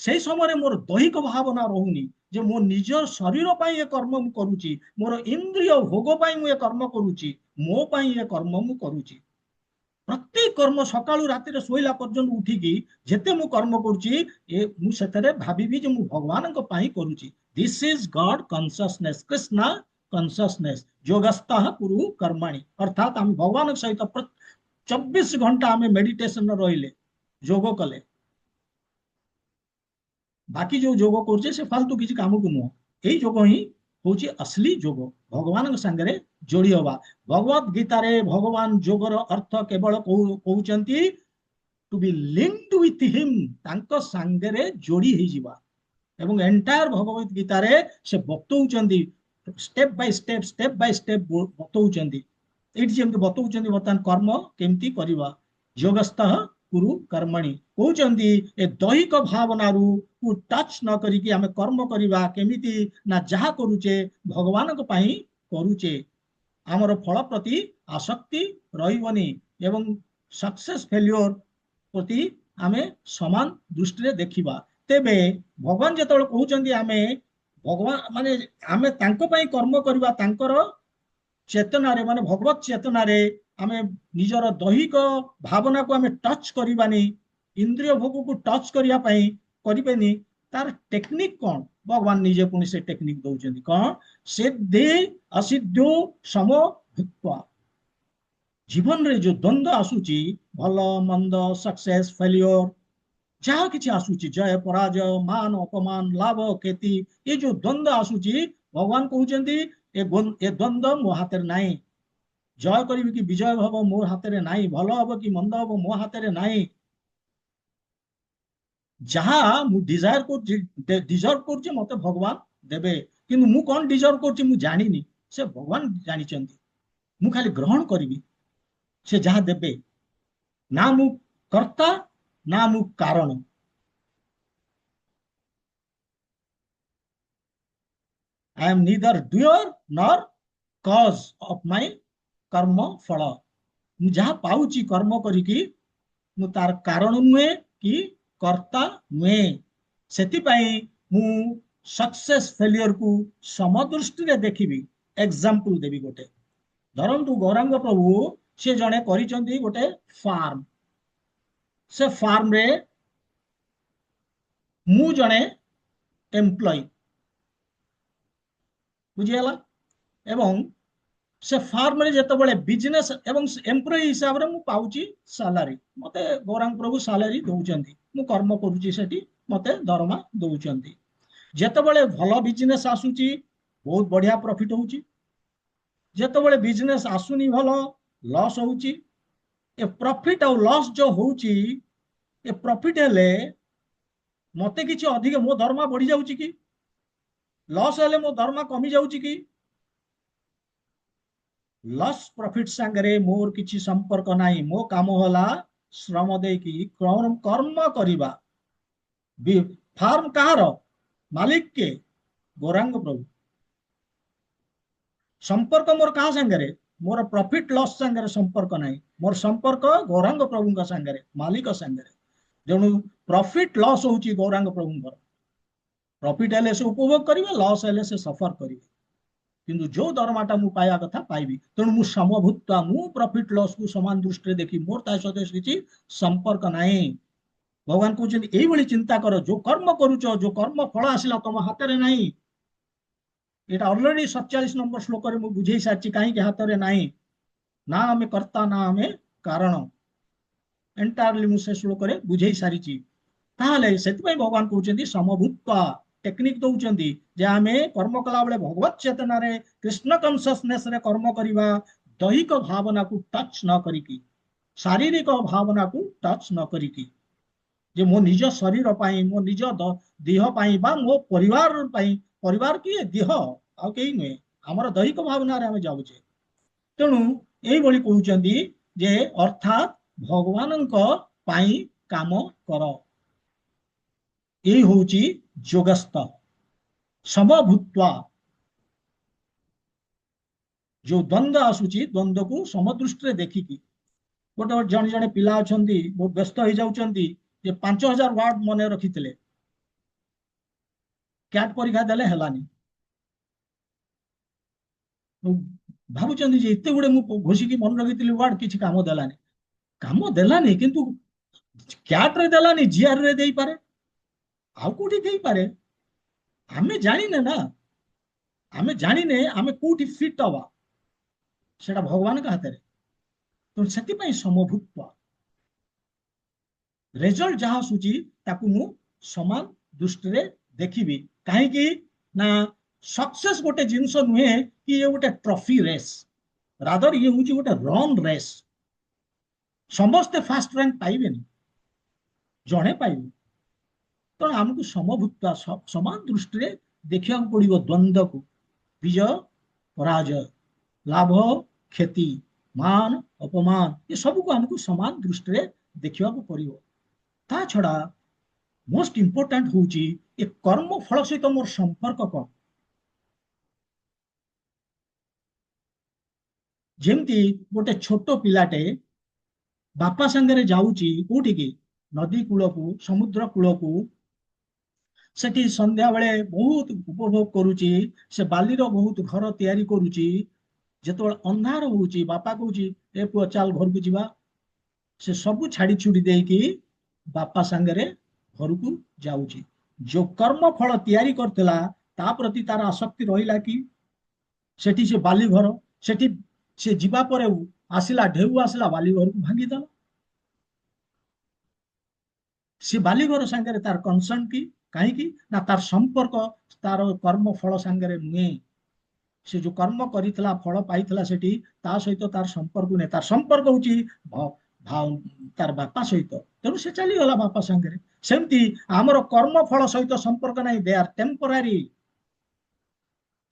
ସେଇ ସମୟରେ ମୋର ଦୈହିକ ଭାବନା ରହୁନି ଯେ ମୋ ନିଜ ଶରୀର ପାଇଁ ଏ କର୍ମ ମୁଁ କରୁଛି, ମୋର ଇନ୍ଦ୍ରିୟ ଭୋଗ ପାଇଁ ମୁଁ ଏ କର୍ମ କରୁଛି, ମୋ ପାଇଁ ଏ କର୍ମ ମୁଁ କରୁଛି। ପ୍ରତ୍ୟେକ କର୍ମ ସକାଳୁ ରାତିରେ ଶୋଇଲା ପର୍ଯ୍ୟନ୍ତ ଉଠିକି ଯେତେ ମୁଁ କର୍ମ କରୁଛି, ମୁଁ ସେଥିରେ ଭାବିବି ଯେ ମୁଁ ଭଗବାନଙ୍କ ପାଇଁ କରୁଛି। This is Garh consciousness, Krishna consciousness. ଯୋଗସ୍ଥ କୁରୁ କର୍ମାଣୀ, ଅର୍ଥାତ୍ ଆମେ ଭଗବାନଙ୍କ ସହିତ 24 ଘଣ୍ଟା ଆମେ ମେଡିଟେସନ ରହିଲେ, ଯୋଗ କଲେ। ବାକି ଯୋଉ ଯୋଗ କରୁଛେ ସେ ଫାଲତୁ କିଛି କାମକୁ ନୁହଁ। ଏଇ ଯୋଗ ହିଁ ହଉଛି ଅସଲି ଯୋଗ, ଭଗବାନଙ୍କ ସାଙ୍ଗରେ ଯୋଡି ହବା। ଭଗବତ ଗୀତାରେ ଭଗବାନ ଯୋଗର ଅର୍ଥ କେବଳ କହୁଛନ୍ତି ଟୁ ବି ଲିଙ୍କଡ ୱିଥ ହିମ୍, ତାଙ୍କ ସାଙ୍ଗରେ ଯୋଡି ହେଇଯିବା। ଏବଂ ଏଣ୍ଟାୟାର ଭଗବତ ଗୀତାରେ ସେ ବତଉଛନ୍ତି, ଷ୍ଟେପ ବାଇ ଷ୍ଟେପ ବତଉଛନ୍ତି। ଏଇଠି ଯେମିତି ବତଉଛନ୍ତି ବର୍ତ୍ତମାନ କର୍ମ କେମିତି କରିବା, ଯୋଗସ୍ଥ କୁରୁ କର୍ମଣି। କହୁଛନ୍ତି ଏ ଦୈହିକ ଭାବନାରୁ ଟଚ୍ ନ କରିକି ଆମେ କର୍ମ କରିବା କେମିତି? ନା ଯାହା କରୁଛେ ଭଗବାନଙ୍କ ପାଇଁ କରୁଛେ। ଆମର ଫଳ ପ୍ରତି ଆସକ୍ତି ରହିବନି ଏବଂ ସକ୍ସେସ୍ ଫେଲିଓର ପ୍ରତି ଆମେ ସମାନ ଦୃଷ୍ଟିରେ ଦେଖିବା। ତେବେ ଭଗବାନ ଯେତେବେଳେ କହୁଛନ୍ତି ଆମେ ଭଗବାନ ମାନେ ଆମେ ତାଙ୍କ ପାଇଁ କର୍ମ କରିବା, ତାଙ୍କର ଚେତନାରେ ମାନେ ଭଗବତ ଚେତନାରେ ଆମେ ନିଜର ଦୈହିକ ଭାବନାକୁ ଆମେ ଟଚ୍ କରିବାନି, इंद्रिय भोग को टच करिया पई करिबेनी तार टेक्निक कौन भगवान निजे पुणी से टेक्निक दौरान कौन सिद्धि असिद्धो सम भूत्वा जीवन रे जो द्वंद्व आसूची भल मंद सक्सेस फेलियर जहाँ किसी आसूची जय पराजय मान अपमान लाभ क्षति ये जो द्वंद्व आसूची भगवान कहते ए द्वंद्व मो हाथ में नाई जय करी कि विजय हम मो हाथ में नाई भल हम कि मंद हम मो हाथ में नाई जहाँ मु डिजायर कर डिजर्व कर मते भगवान देबे किंतु मु कौन डिजर्व कर मु जानिनी से भगवान जानी मु खाली ग्रहण करी से जहाँ देबे ना मु कर्ता ना मु कारण I am neither doer nor cause of my कर्म फल मु जहाँ पाउची कर्म करिकी मु तार कारण नुहे कि कर्ता नुहे सेतिपाई मु सक्सेस फेलियर को समदृष्टि रे देखिबी एग्जांपल देबी गोटे धरंतु गौरांग प्रभु से जने करिसंती गोटे फार्म से फार्म रे मु जने एम्प्लॉय बुझिगला एवं से फार्म रे जते बळे बिजनेस एवं एम्प्लॉय हिसाब रे मु पाउची सैलरी मते गौरांग प्रभु सैलरी दउचंती मु कर्म करूची सेठी मते दरमा दउचंती जते बळे भलो बिजनेस आसुची बहुत बढ़िया प्रॉफिट होउची जते बळे बिजनेस आसुनी भलो लॉस होउची ए प्रॉफिट और लॉस जो होउची ए प्रॉफिट हेले मते किछि अधिक मो दरमा बढ़ी जाउची कि लॉस हेले मो दरमा कमी जाउची कि लॉस प्रॉफिट संगरे मोर किछि संपर्क नाही मो काम होला श्रम दे कि कर्म करिबा फार्म कहार मालिक के गौरांग प्रभु संपर्क मोर कहा संगरे मोर प्रॉफिट लॉस संगरे संपर्क नाही मोर संपर्क गौरांग प्रभु का संगरे मालिक संगरे जणु प्रॉफिट लॉस होची गौरांग प्रभु प्रॉफिट हेले से उपभोग करिवे लॉस हेले से सफर करिवे किंतु जो दरमाटा मु पाया कथा पाइबी तेणु मु समभूता मु प्रॉफिट लॉस को समान दृष्टि देखी मोर ता सहित किछि संपर्क नाही भगवान कहउछन एई भली चिंता करो जो कर्म करूचो जो कर्म फल आसिला तम हाथ रे नाही एटा ऑलरेडी 47 नंबर श्लोक रे मु बुझेई साची काहे के हाथ रे नाही ना हमें कर्ता ना हमें कारण एंटायरली मु से श्लोक रे बुझेई सारिची ताहले सेति भगवान कहउछन समभूता टेक्निक दउचंदी जे आमे कर्म कला बेले भगवत चेतना रे कृष्ण कॉन्शियसनेस रे कर्म करिवा दैहिक भावना को टच न करिकी शारीरिक भावना को टच न करिकी जे मो निज शरीर पाई मो निज देह पाई बा मो परिवार पाई परिवार की देह आ केही नुहे हमर दैहिक भावना रे आमे जाउचे तेणु एई भली कहउचंदी जे अर्थात भगवानक पाई काम कर एई होउची जोगस्थ समभूत्वा जो द्वंद्व आसुची द्वंद्व को समदृष्टि देखिकी गोटे जन जने पिला अछंती बहुत व्यस्त हो जाउचंती जे 5000 वर्ड मने रखिथिले कैट परीक्षा देले हेलानी भाबुचंती जे इते गुडे मु घोषिकी मन रखिथिली वर्ड किछि काम देलानी किंतु कैट रे देलानी जीआर रे देई पारे आउ कोठी देई पारे हमें जानिने ना हमें जानिने हमें कोठी फिट हवा सेटा भगवान का हाथ रे तो सेति पई समभूत्व रिजल्ट जहाँ सूची ताकू मु समान दृष्टि रे देखिबी काहे कि ना सक्सेस गोटे जिंस नुहे कि ये गोटे ट्रॉफी रेस रादर ये होची गोटे रन रेस समस्ते फास्ट रैंक पाइबेनी जणे पाइबे तो हमको समभूता समान दृष्टि रे देखिया पड़िबो द्वंद्व को विजय पराजय लाभ क्षति मान अपमान ये सब को हमको समान दृष्टि रे देखिया पड़िबो ता छड़ा मोस्ट इंपोर्टेंट होची ए कर्म फल सहित मोर संपर्क कोन जेमती गोटे छोटो पिलाटे बापा संगे जाऊची कोठी की नदी कूल को समुद्र कूल को सेठी संध्या बेले बहुत उपभोग करुची से बालीर बहुत घर तैयारी करुची जेतबेले अंधार होउची बापा कहूची ए पुआ चाल घर को जीवा से सब छाड़ी छुड़ी देकी ବାପା ସାଙ୍ଗରେ ଘରକୁ ଯାଉଛି। ଯୋଉ କର୍ମ ଫଳ ତିଆରି କରିଥିଲା ତା ପ୍ରତି ତାର ଆସକ୍ତି ରହିଲା କି? ସେଠି ସେ ବାଲି ଘର, ସେଠି ସେ ଯିବା ପରେ ଆସିଲା, ଢେଉ ଆସିଲା, ବାଲି ଘରକୁ ଭାଙ୍ଗିଦେଲା। ସେ ବାଲିଘର ସାଙ୍ଗରେ ତାର କନସର୍ନ କି? କାହିଁକି ନା ତାର ସମ୍ପର୍କ ତାର କର୍ମ ଫଳ ସାଙ୍ଗରେ ନୁହେଁ। ସେ ଯୋଉ କର୍ମ କରିଥିଲା, ଫଳ ପାଇଥିଲା ସେଠି, ତା ସହିତ ତାର ସମ୍ପର୍କ ନୁହେଁ। ତାର ସମ୍ପର୍କ ହଉଛି ତାର ବାପା ସହିତ। ତେଣୁ ସେ ଚାଲିଗଲା ବାପା ସାଙ୍ଗରେ। ସେମିତି ଆମର କର୍ମ ଫଳ ସହିତ ସମ୍ପର୍କ ନାହିଁ। ଦେ ଆର୍ ଟେମ୍ପରାରୀ,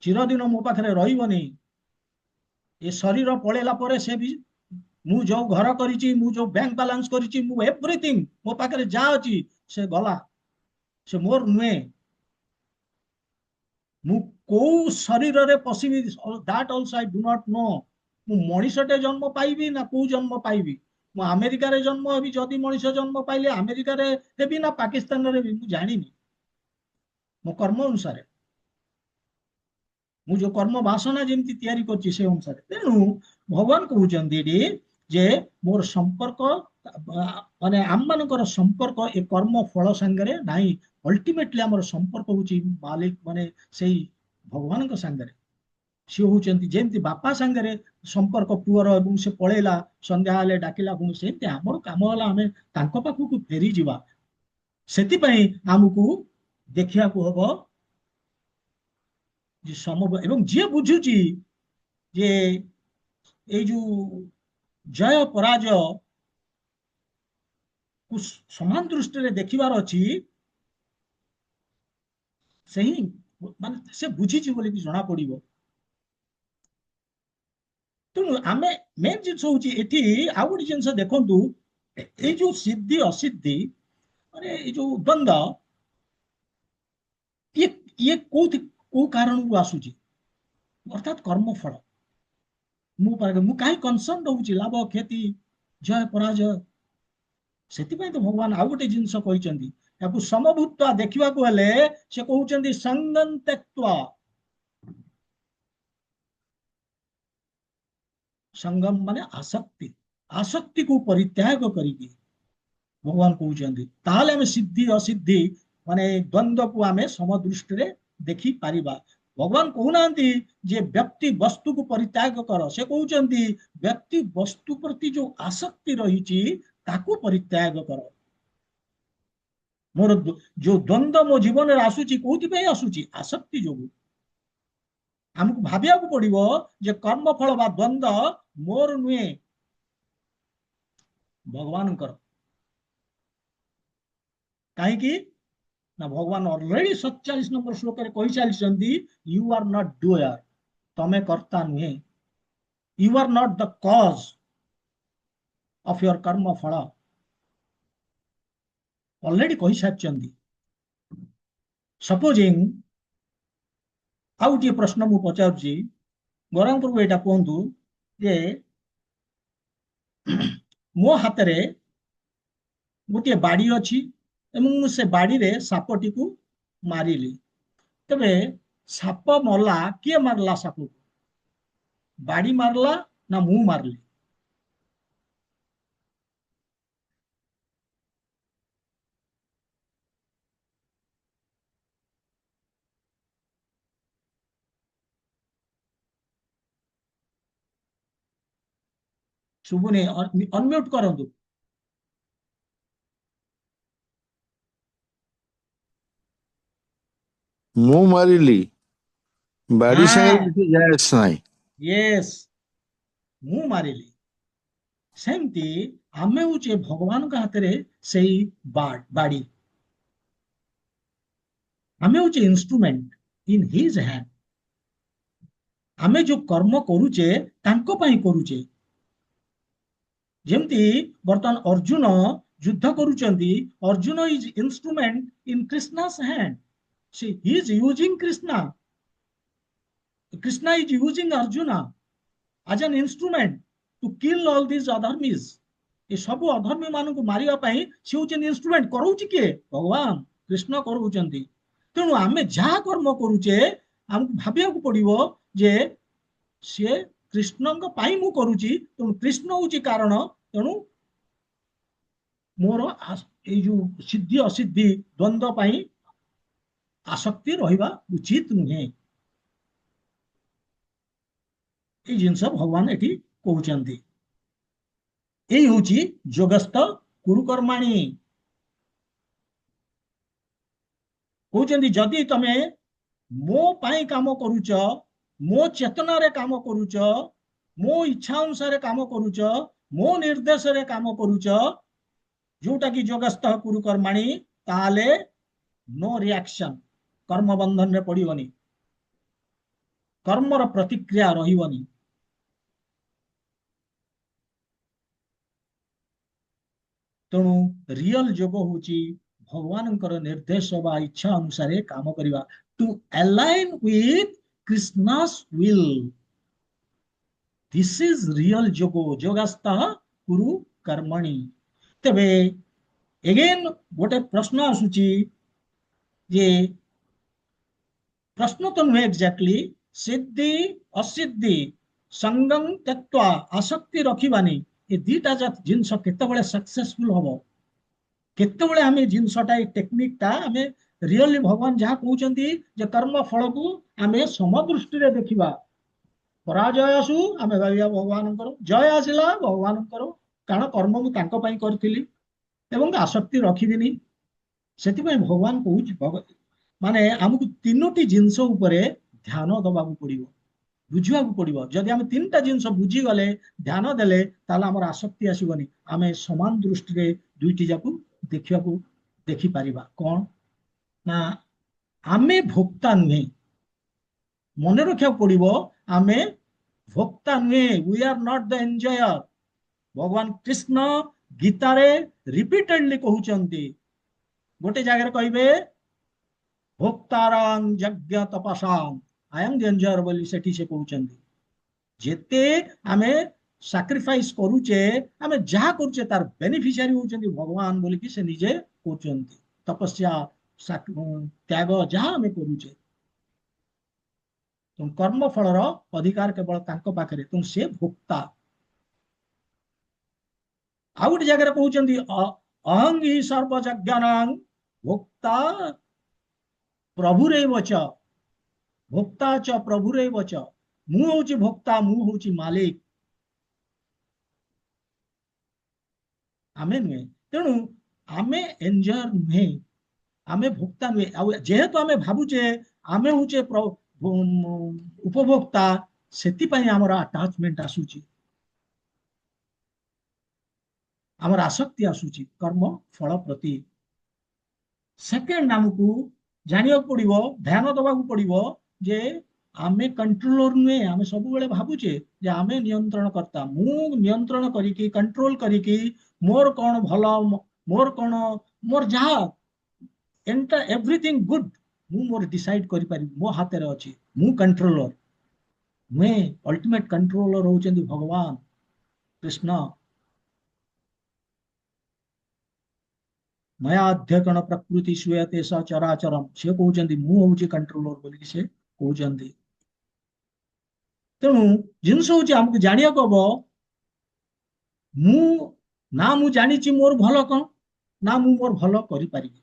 ଚିରଦିନ ମୋ ପାଖରେ ରହିବନି। ଏ ଶରୀର ପଳେଇଲା ପରେ ସେ ବି, ମୁଁ ଯୋଉ ଘର କରିଛି, ମୁଁ ଯୋଉ ବ୍ୟାଙ୍କ ବାଲାନ୍ସ କରିଛି, ମୁଁ ଏଭ୍ରିଥିଙ୍ଗ, ମୋ ପାଖରେ ଯାହା ଅଛି ସେ ଗଲା, ସେ ମୋର ନୁହେଁ। ମୁଁ କୋଉ ଶରୀରରେ ପଶିବି, that also I do not know। ମୁଁ ମଣିଷଟେ ଜନ୍ମ ପାଇବି ନା କୋଉ ଜନ୍ମ ପାଇବି? ମୁଁ ଆମେରିକାରେ ଜନ୍ମ ହେବି, ଯଦି ମଣିଷ ଜନ୍ମ ପାଇଲେ ଆମେରିକାରେ ହେବି ନା ପାକିସ୍ତାନରେ ହେବି, ମୁଁ ଜାଣିନି। ମୋ କର୍ମ ଅନୁସାରେ, ମୁଁ ଯୋଉ କର୍ମ ବାସନା ଯେମିତି ତିଆରି କରିଛି ସେ ଅନୁସାରେ। ତେଣୁ ଭଗବାନ କହୁଛନ୍ତି ଏଠି ଯେ ମୋର ସମ୍ପର୍କ, ମାନେ ଆମମାନଙ୍କର ସମ୍ପର୍କ ଏ କର୍ମ ଫଳ ସାଙ୍ଗରେ ନାହିଁ। ଅଲ୍ଟିମେଟଲି ଆମର ସମ୍ପର୍କ ହଉଛି ମାଲିକ, ମାନେ ସେଇ ଭଗବାନଙ୍କ ସାଙ୍ଗରେ। ସିଏ ହଉଛନ୍ତି, ଯେମିତି ବାପା ସାଙ୍ଗରେ ସମ୍ପର୍କ ପୁଅର, ଏବଂ ସେ ପଳେଇଲା ସନ୍ଧ୍ୟା ହେଲେ ଡାକିଲା, ଏବଂ ସେମିତି ଆମର କାମ ହେଲା ଆମେ ତାଙ୍କ ପାଖକୁ ଫେରିଯିବା। ସେଥିପାଇଁ ଆମକୁ ଦେଖିବାକୁ ହବ ଯେ ଏବଂ ଯିଏ ବୁଝୁଛି ଯେ ଏଇ ଯୋଉ ଜୟ ପରାଜୟ କୁ ସମାନ ଦୃଷ୍ଟିରେ ଦେଖିବାର ଅଛି, ସେହି ମାନେ ସେ ବୁଝିଛି ବୋଲି ଜଣା ପଡିବ। ତେଣୁ ଆମେ ମେନ୍ ଜିନିଷ ହଉଛି ଏଠି ଆଉ ଗୋଟେ ଜିନିଷ ଦେଖନ୍ତୁ, ଏଇ ଯୋଉ ସିଦ୍ଧି ଅସିଦ୍ଧି, ମାନେ ଏଇ ଯୋଉ ଦ୍ୱନ୍ଦ୍ୱ, ଇଏ ଇଏ କୋଉ କାରଣରୁ ଆସୁଛି? ଅର୍ଥାତ୍ କର୍ମଫଳ। ମୁଁ କାହିଁ କନସର୍ନ ରହୁଛି ଲାଭ କ୍ଷତି, ଜୟ ପରାଜୟ? ସେଥିପାଇଁ ତ ଭଗବାନ ଆଉ ଗୋଟେ ଜିନିଷ କହିଛନ୍ତି, ତାକୁ ସମଭୂତ୍ୱ ଦେଖିବାକୁ ହେଲେ ସେ କହୁଛନ୍ତି ସଙ୍ଗଂ ତ୍ୟକ୍ତ୍ୱା। ସଙ୍ଗମ ମାନେ ଆସକ୍ତି, ଆସକ୍ତିକୁ ପରିତ୍ୟାଗ କରିକି ଭଗବାନ କହୁଛନ୍ତି, ତାହେଲେ ଆମେ ସିଦ୍ଧି ଅସିଦ୍ଧି, ମାନେ ଦ୍ୱନ୍ଦ୍ୱକୁ ଆମେ ସମଦୃଷ୍ଟିରେ ଦେଖିପାରିବା। ଭଗବାନ କହୁନାହାନ୍ତି ଯେ ବ୍ୟକ୍ତି ବସ୍ତୁକୁ ପରିତ୍ୟାଗ କର। ସେ କହୁଛନ୍ତି ବ୍ୟକ୍ତି ବସ୍ତୁ ପ୍ରତି ଯୋଉ ଆସକ୍ତି ରହିଛି ତାକୁ ପରିତ୍ୟାଗ କର। ମୋର ଯୋଉ ଦ୍ୱନ୍ଦ୍ୱ ମୋ ଜୀବନରେ ଆସୁଛି, କୋଉଥିପାଇଁ ଆସୁଛି? ଆସକ୍ତି ଯୋଗୁଁ। ଆମକୁ ଭାବିବାକୁ ପଡିବ ଯେ କର୍ମଫଳ ବା ଦ୍ୱନ୍ଦ୍ୱ ମୋର ନୁହେଁ, ଭଗବାନଙ୍କର। କାହିଁକି ନା ଭଗବାନ ଅଲରେଡି 47 ନମ୍ବର ଶ୍ଲୋକରେ କହିଚାଲିଛନ୍ତି, ୟୁ ଆର୍ ନଟ୍ ଡୁୟର, ତମେ କର୍ତ୍ତା ନୁହେଁ। You are not the cause of your କର୍ମ ଫଳ, ଅଲରେଡି କହିସାରିଛନ୍ତି। ସପୋଜିଂ ଆଉ ଗୋଟିଏ ପ୍ରଶ୍ନ ମୁଁ ପଚାରୁଛି, ଗରମ ପ୍ରଭୁ ଏଇଟା କୁହନ୍ତୁ ଯେ ମୋ ହାତରେ ଗୋଟିଏ ବାଡି ଅଛି ଏବଂ ମୁଁ ସେ ବାଡିରେ ସାପଟିକୁ ମାରିଲି। ତେବେ ସାପ ମଲା, କିଏ ମାରିଲା ସାପକୁ? ବାଡି ମାରିଲା ନା ମୁଁ ମାରିଲି? ଶୁଭୁନି, ଅନମ୍ୟୁଟ କରନ୍ତୁ। ମୁଁ ମାରିଲି, ବାଡି ସାଙ୍ଗରେ ହଁ, କିଛି ଯାଏ ଆସ ନାହିଁ। ୟେସ୍, ମୁଁ ମାରିଲି। ସେମିତି ଆମେ ହଉଛେ ଭଗବାନଙ୍କ ହାତରେ ସେଇ ବାଡି। ଆମେ ହଉଛେ ଇନଷ୍ଟ୍ରୁମେଣ୍ଟ ଇନ୍ ହିଜ ହ୍ୟାଣ୍ଡ। ଆମେ ଯୋଉ କର୍ମ କରୁଛେ ତାଙ୍କ ପାଇଁ କରୁଛେ। ଯେମିତି ବର୍ତ୍ତମାନ ଅର୍ଜୁନ ଯୁଦ୍ଧ କରୁଛନ୍ତି, Arjun is instrument in Krishna's hand. He is using Krishna, Krishna is using Arjuna as an instrument to kill all these adharmis। ଏ ସବୁ ଅଧର୍ମୀ ମାନଙ୍କୁ ମାରିବା ପାଇଁ ସେ ହଉଛନ୍ତି ଇନଷ୍ଟ୍ରୁମେଣ୍ଟ। କରଉଛି କିଏ? ଭଗବାନ କୃଷ୍ଣ କରୁଛନ୍ତି। ତେଣୁ ଆମେ ଯାହା କର୍ମ କରୁଛେ ଆମକୁ ଭାବିବାକୁ ପଡିବ ଯେ ସିଏ କୃଷ୍ଣଙ୍କ ପାଇଁ ମୁଁ କରୁଛି, ତେଣୁ କୃଷ୍ଣ ହଉଛି କାରଣ। ତେଣୁ ମୋର ଏଇ ଯୋଉ ସିଦ୍ଧି ଅସିଦ୍ଧି ଦ୍ୱନ୍ଦ୍ୱ ପାଇଁ ଆସକ୍ତି ରହିବା ଉଚିତ ନୁହେଁ। ଏଇ ଜିନିଷ ଭଗବାନ ଏଠି କହୁଛନ୍ତି। ଏଇ ହଉଛି ଯୋଗସ୍ଥ କୁରୁକର୍ମାଣୀ। କହୁଛନ୍ତି ଯଦି ତମେ ମୋ ପାଇଁ କାମ କରୁଛ, ମୋ ଚେତନାରେ କାମ କରୁଛ, ମୋ ଇଚ୍ଛା ଅନୁସାରେ କାମ କରୁଛ, ମୋ ନିର୍ଦ୍ଦେଶରେ କାମ କରୁଛ, ଯୋଉଟା କି ଯୋଗସ୍ଥ କୁରୁକର୍ମାଣୀ, ତାହେଲେ नो रिएक्शन, कर्म बंधन रे पड़िबनी, कर्मर प्रतिक्रिया रहिबनी। तेणु रियल जोग होची भगवानଙ୍କର निर्देश ବା इच्छा अनुसारे काम करिवा, to align with Krishna's will. This is real yog, जोगस्तः कुरु कर्मणि। तबे एगेन गोटे प्रश्न आसुची, जे प्रश्न तो नुहे एक्जाक्टली, सिद्धि असिद्धि संगम त्यक्त्वा आसक्ति रखिबानी, ये दीटा जिनस केतेबेले सक्सेसफुल हबो, केतेबेले आमे जिनसटा ए टेक्निकटा आमे रियली भगवान जहाँ कहउचंती जे कर्म फल को आमे समदृष्टि रे देखिबा। पराजय आसु आमे भाबिया भगवानଙ୍କର, जय आसिला भगवानଙ୍କର, कारण कर्म मु तांको पई करथिली एवं आसक्ति रखिबिनी। ସେଥିପାଇଁ ଭଗବାନ କହୁଛି, ମାନେ ଆମକୁ ତିନୋଟି ଜିନିଷ ଉପରେ ଧ୍ୟାନ ଦବାକୁ ପଡିବ, ବୁଝିବାକୁ ପଡିବ। ଯଦି ଆମେ ତିନିଟା ଜିନିଷ ବୁଝିଗଲେ, ଧ୍ୟାନ ଦେଲେ, ତାହେଲେ ଆମର ଆସକ୍ତି ଆସିବନି। ଆମେ ସମାନ ଦୃଷ୍ଟିରେ ଦୁଇଟି ଯାକୁ ଦେଖିବାକୁ ଦେଖିପାରିବା। କଣ ନା, ଆମେ ଭୋକ୍ତା ନୁହେଁ, ମନେ ରଖିବାକୁ ପଡିବ। ଆମେ ଭୋକ୍ତା ନୁହେଁ, we are not the enjoyer. भगवान कृष्ण गीतारे रिपीटेडली कहउचंती, गोटे जगह कहबे भोक्तारां यज्ञ तपसां, आई एम द एंजॉयर बोली सेठी से कहउचंती। जेते आमे सैक्रिफाइस करूचे, आमे जहा करूचे तार बेनिफिशियरी होचंती भगवान बोली कि से निजे कहउचंती। तपस्या त्याग जहा आमे करूचे, तुम कर्म फलर अधिकार केवल तांको पाखरे, तुम से भोक्ता। आ गोटे जगह कहउचंती अहं हि सर्वयज्ञानां भोक्ता प्रभुरेव च, भोक्ता च प्रभुरेव च। मु होची भोक्ता, मु होची मालिक, आमे नुहे। तेणु आमे एंजॉयर नुहे, आमे भोक्ता नुहे। जेहेतु आमे भाबुचे आमे होचे उपभोक्ता, सेतिपई हमर अटैचमेंट आसुची, हमर आसक्ति आसुची कर्म फल प्रति। सेकेंड हमकू जानिया पड़िबो, ध्यान दबाकू पड़िबो जे आमे कंट्रोलर नुहे। आमे सब बेले भाबुचे जे आमे नियंत्रण करता, मु नियंत्रण करिकी कंट्रोल करिकी मोर कौन भला, मोर कौन, मोर जहा एवरीथिंग गुड मु मोर डिसाइड करि पारि, मो हाथ रे अछि, मु कंट्रोलर नुहे। अल्टीमेट कंट्रोलर होचंदी भगवान कृष्ण। मया अध्यक्षण प्रकृति श्रूयते स चराचरम, से कहउचंदी मु होची कंट्रोलर बोली से कहउचंदी। तेणु जिनस होची हमकु जानिया को हबो, मु ना मु जानिची मोर भलो कौन, ना मु मोर भलो करि पारिबी,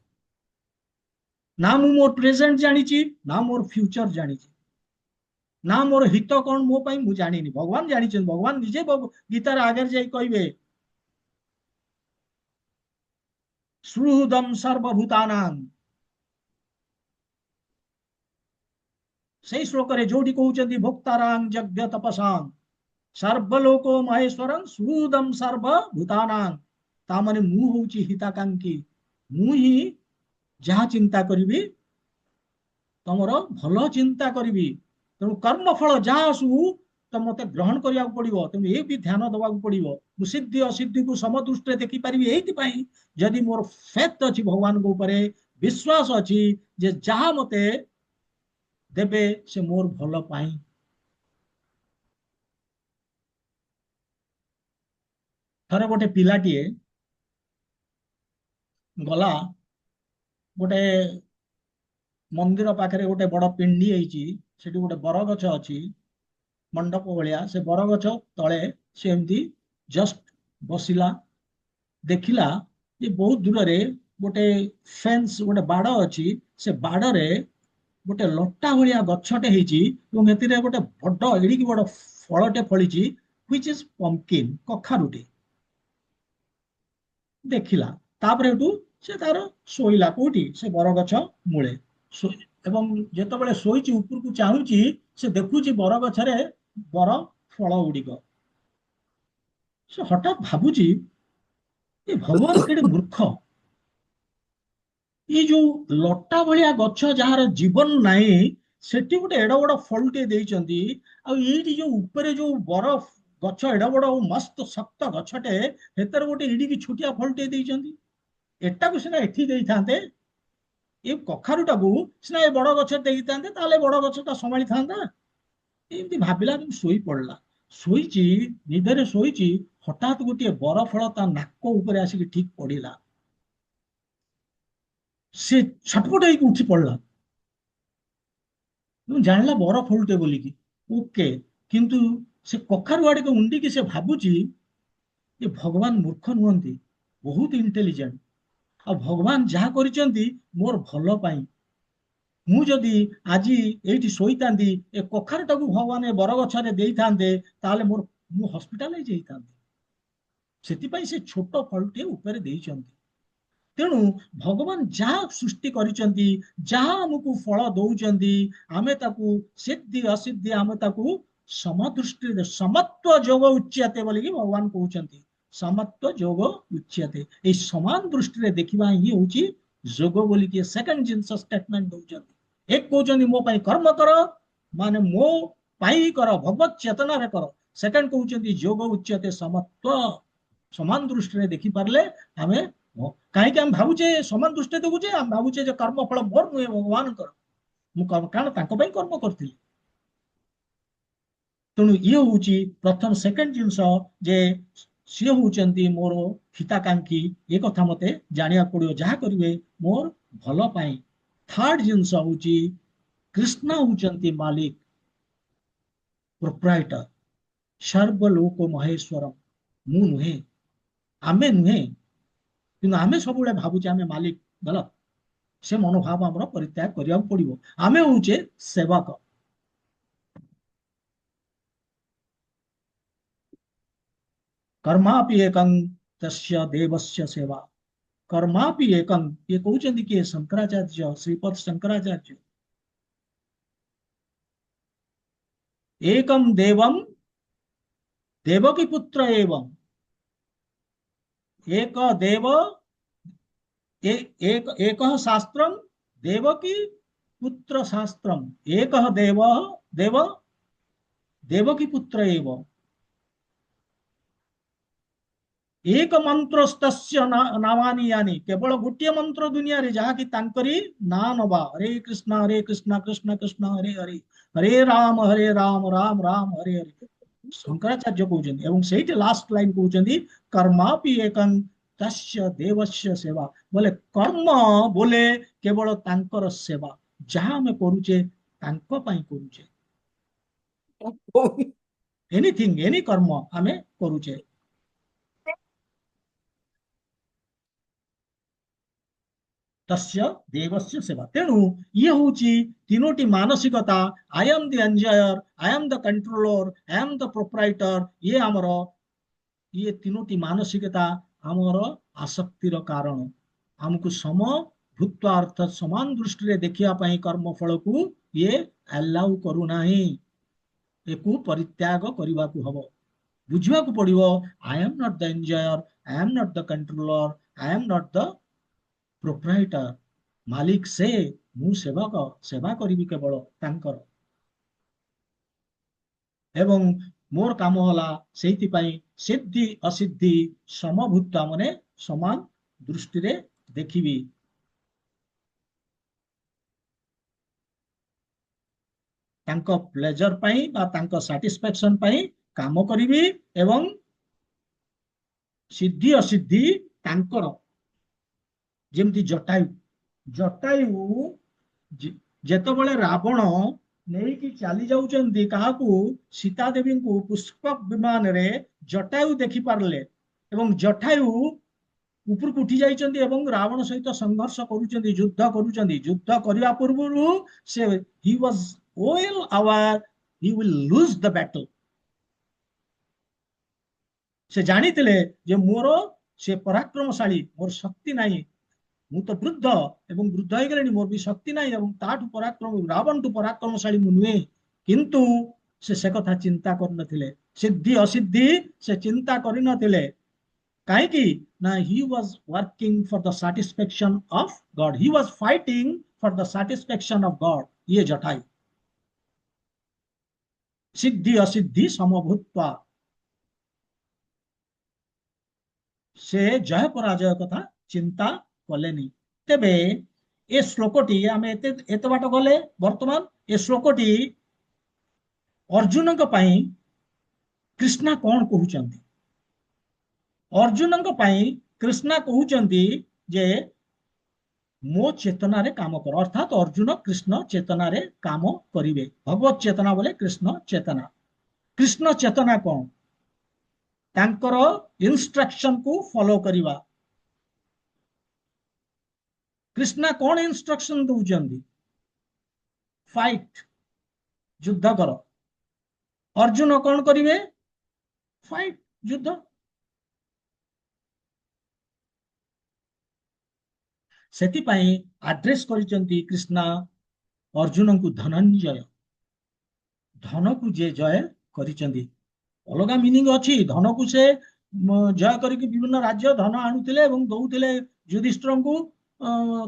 ना मु मोर प्रेजेंट जानिची, ना मोर फ्यूचर जानिची, ना मोर हित कौन मो पई मु जानिनी, भगवान जानिछन। भगवान निजे गीतार आगे जाई कहबे सुहृदम सर्वभूतानां, से श्लोक रे जोडी कहउचंती भोक्तारां यज्ञ तपसां सर्वलोको महेश्वरं सुहृदम सर्वभूतानां। ता माने मु होची हिताकांक्षी, मु ही जहा चिंता करिबी तमर भलो चिंता करिबी। तेणु कर्म फल जहा आसु तो मते ग्रहण करिया पड़िबो। तेणु ये भी ध्यान दबाक पड़िबो, मु सिद्धि असिद्धि को समदृष्टि देखि पारिबी एथि पई जदि मोर फेथ अछि भगवान को ऊपर, विश्वास अछि जे जहा मते देबे से मोर भलो पाई। थरे गोटे पिलाटीए गला, गोटे मंदिर पाखरे गोटे बड़ पिंडी होइची, सेठी गोटे बरगछ अछि मंडप भलिया, से बरगछ तले से एमती जस्ट बसिला, देखिला ଯେ ବହୁତ ଦୂରରେ ଗୋଟେ ଫେନ୍ସ ଗୋଟେ ବାଡ ଅଛି, ସେ ବାଡରେ ଗୋଟେ ଲଟା ଭଳିଆ ଗଛଟେ ହେଇଛି ଏବଂ ଏଥିରେ ଗୋଟେ ବଡ ଏଡିକି ବଡ ଫଳଟେ ଫଳିଛି, which is pumpkin, କଖାରୁଟେ। ଦେଖିଲା, ତାପରେ ଏଠୁ ସେ ତାର ଶୋଇଲା କୋଉଠି, ସେ ବରଗଛ ମୂଳେ। ଏବଂ ଯେତେବେଳେ ଶୋଇଛି ଉପରକୁ ଚାହୁଁଛି, ସେ ଦେଖୁଛି ବରଗଛରେ ବର ଫଳ ଗୁଡିକ। ସେ ହଠାତ୍ ଭାବୁଛି ଏ ଭଗବାନ କେଡେ ମୂର୍ଖ, ଏଇ ଯୋଉ ଲଟା ଭଳିଆ ଗଛ ଯାହାର ଜୀବନ ନାହିଁ, ସେଠି ଗୋଟେ ଏଡ ବଡ ଫଳଟେ ଦେଇଛନ୍ତି, ଆଉ ଏଇଠି ଯୋଉ ଉପରେ ଯୋଉ ବରଫ ଗଛ ଏଡ ବଡ ମସ୍ତ ଶକ୍ତ ଗଛଟେ, ସେଥିରେ ଗୋଟେ ଇଡିକି ଛୋଟିଆ ଫଳଟେ ଦେଇଛନ୍ତି। ଏଟାକୁ ସିନା ଏଠି ଦେଇଥାନ୍ତେ, ଏ କଖାରୁଟାକୁ ସିନା ଏ ବଡ ଗଛ ଦେଇଥାନ୍ତେ, ତାହେଲେ ବଡ ଗଛଟା ସମ୍ଭାଳିଥାନ୍ତା। ଏମିତି ଭାବିଲା, କିନ୍ତୁ ଶୋଇ ପଡିଲା। ଶୋଇଛି, ନିଦରେ ଶୋଇଛି, ହଠାତ୍ ଗୋଟିଏ ବରଫଳ ତା ନାକ ଉପରେ ଆସିକି ଠିକ ପଡିଲା। ସେ ଛଟପଟ ହେଇକି ଉଠି ପଡିଲା, ଜାଣିଲା ବର ଫଳଟେ ବୋଲିକି। ଓକେ, କିନ୍ତୁ ସେ କଖାରୁ ଆଡକୁ ଉଣ୍ଡିକି ସେ ଭାବୁଛି ଯେ ଭଗବାନ ମୂର୍ଖ ନୁହନ୍ତି, ବହୁତ ଇଣ୍ଟେଲିଜେଣ୍ଟ, ଆଉ ଭଗବାନ ଯାହା କରିଛନ୍ତି ମୋର ଭଲ ପାଇଁ। ମୁଁ ଯଦି ଆଜି ଏଇଠି ଶୋଇଥାନ୍ତି, ଏ କଖାରୁଟାକୁ ଭଗବାନ ଏ ବରଗଛରେ ଦେଇଥାନ୍ତେ, ତାହେଲେ ମୁଁ ହସ୍ପିଟାଲାଇଜ ହେଇଥାନ୍ତି। ସେଥିପାଇଁ ସେ ଛୋଟ ଫଳଟିଏ ଉପରେ ଦେଇଛନ୍ତି। ତେଣୁ ଭଗବାନ ଯାହା ସୃଷ୍ଟି କରିଛନ୍ତି, ଯାହା ଆମକୁ ଫଳ ଦଉଛନ୍ତି, ଆମେ ତାକୁ ସିଦ୍ଧି ଅସିଦ୍ଧି ଆମେ ତାକୁ ସମଦୃଷ୍ଟିରେ, ସମତ୍ଵ ଯୋଗ ଉଚ୍ୟତେ ବୋଲିକି ଭଗବାନ କହୁଛନ୍ତି। ସମତ୍ଵ ଯୋଗ ଉଚ୍ୟତେ, ଏଇ ସମାନ ଦୃଷ୍ଟିରେ ଦେଖିବା ହିଁ ହଉଛି ଯୋଗ ବୋଲିକି ସେକେଣ୍ଡ ଜିନିଷ ଷ୍ଟେଟମେଣ୍ଟ ଦଉଛନ୍ତି। ଏକ କହୁଛନ୍ତି ମୋ ପାଇଁ କର୍ମ କର, ମାନେ ମୋ ପାଇଁ କର, ଭଗବତ ଚେତନାରେ କର। ସେକେଣ୍ଡ କହୁଛନ୍ତି ଯୋଗ ଉଚ୍ୟତେ ସମତ୍ଵ, ସମାନ ଦୃଷ୍ଟିରେ ଦେଖିପାରିଲେ ଆମେ, କାହିଁକି ଆମେ ଭାବୁଛେ ସମାନ ଦୃଷ୍ଟିରେ ଦେଖୁଛେ, ଆମେ ଭାବୁଛେ ଯେ କର୍ମ ଫଳ ମୋର ନୁହେଁ, ଭଗବାନଙ୍କର। ମୁଁ କାରଣ ତାଙ୍କ ପାଇଁ କର୍ମ କରିଥିଲି। ତେଣୁ ଇଏ ହଉଛି ପ୍ରଥମ ସେକେଣ୍ଡ ଜିନିଷ, ଯେ ସିଏ ହଉଛନ୍ତି ମୋର ହିତାକାଂକ୍ଷୀ, ଏ କଥା ମତେ ଜାଣିବାକୁ ପଡିବ, ଯାହା କରିବେ ମୋର ଭଲ ପାଇଁ। ଥାର୍ଡ ଜିନିଷ ହଉଛି କୃଷ୍ଣ ହଉଛନ୍ତି ମାଲିକ, ପ୍ରୋପ୍ରାଇଟର, ସର୍ବଲୋକ ମହେଶ୍ୱର। ମୁଁ ନୁହେଁ, ଆମେ ନୁହେଁ, କିନ୍ତୁ ଆମେ ସବୁବେଳେ ଭାବୁଛେ ଆମେ ମାଲିକ। ଗଲତ, ସେ ମନୋଭାବ ଆମର ପରିତ୍ୟାଗ କରିବାକୁ ପଡିବ। ଆମେ ହଉଛେ ସେବକ। कर्मापि एकं तस्य देवस्य सेवा, कर्मापि एकं, ये कहते कि शंकराचार्य, श्रीपद शंकराचार्य, एकम देवम देवकी पुत्र एवं, एक देव, एक शास्त्रम देवकी पुत्र शास्त्रम, एक देव देव देवकी पुत्र एवं, एक मंत्रस्तस्य नामानि यानी, केवल गोटे मंत्र दुनिया रे जहाँकि तांकरी ना नवा, हरे कृष्णा कृष्ण कृष्ण हरे हरे, हरे राम राम राम हरे हरे। शंकराचार्य कहते, एवं से लास्ट लाइन कहते कर्मापि एकं तस्य देवस्य सेवा, बोले कर्म बोले केवल तांकर सेवा, जहाँ आम करुचे तांको पाई करुचे, एनीथिंग एनी कर्म आमे करुचे। तस्य देवस्य सेवा, तेणु ये हूँ तीनोटी मानसिकता, I am the enjoyer, I am the controller, I am the proprietor, ये आमर, ये तीनोटी मानसिकता आमर आसक्तिर कारण। आमको सम भूत्वा अर्थात समान दृष्टि रे देखिया पाई कर्म फल को ये अलाउ करू नाही, एकु परित्याग करने को हबो, बुझा पड़ो। I am not the enjoyer, I am not the controller, I am not the proprietor, मालिक से, मु सेवक, सेवा करी केवल तांकर, एवं मोर काम होला सेइथिपाई सिद्धि असिद्धि समभूता माने समान दृष्टि रे देखिबी। तांको प्लेजर पाई बा तांको सैटिस्फैक्शन पाई काम करिबी, एवं सिद्धि असिद्धि तांकर, जेमती जटायु, जटायु जेतेबेले रावण नहीं चली जाऊंगी काहाकू, सीता देवी को पुष्पक विमान रे जटायु देखी पारले, एवं जटायु ଉପରକୁ ଉଠି ଯାଇଛନ୍ତି ଏବଂ ରାବଣ ସହିତ ସଂଘର୍ଷ କରୁଛନ୍ତି, ଯୁଦ୍ଧ କରୁଛନ୍ତି। ଯୁଦ୍ଧ କରିବା ପୂର୍ବରୁ ସେ he was well aware he will lose the battle। ସେ ଜାଣିଥିଲେ ଯେ ମୋର ସେ ପରାକ୍ରମଶାଳୀ, ମୋର ଶକ୍ତି ନାହିଁ, ମୁଁ ତ ବୃଦ୍ଧ ଏବଂ ବୃଦ୍ଧ ହେଇଗଲେଣି, ମୋର ବି ଶକ୍ତି ନାହିଁ ଏବଂ ତାଠୁ ପରାକ୍ରମ ରାବଣଠୁ ପରାକ୍ରମଶାଳୀ ମୁଁ ନୁହେଁ। କିନ୍ତୁ ସେ କଥା ଚିନ୍ତା କରିନଥିଲେ, ସିଦ୍ଧି ଅସିଦ୍ଧି ସେ ଚିନ୍ତା କରିନଥିଲେ। କାହିଁକି ନା he was working for the satisfaction of God, he was fighting for the satisfaction of God। ये जटायु सिद्धि असिद्धि समभूत्वा से जय पराजय कथा चिंता कलेनी। तेबे ए श्लोकटी आम एत बाट गले वर्तमान ए श्लोकटी अर्जुन कृष्णा कौन कहउचंती? अर्जुन कृष्णा कहउचंती जे मो चेतना रे काम कर, अर्थात अर्जुन कृष्ण चेतना रे काम करिवे। भगवत चेतना बोले कृष्ण चेतना। कृष्ण चेतना कौन? तांकर इंस्ट्रक्शन को फॉलो करिवा। कृष्णा कौन इंस्ट्रक्शन दउचंती? फाइट, युद्ध कर। अर्जुन कौन करिवे? फाइट, युद्ध। सेतिपाई आड्रेस करिचंती कृष्णा अर्जुन को धनंजय, धन को जे जय करिचंती। अलगा मीनिंग अछि, धन को से जय करिक विभिन्न राज्य धन आणुथिले एवं दउथिले युधिष्ठिर को,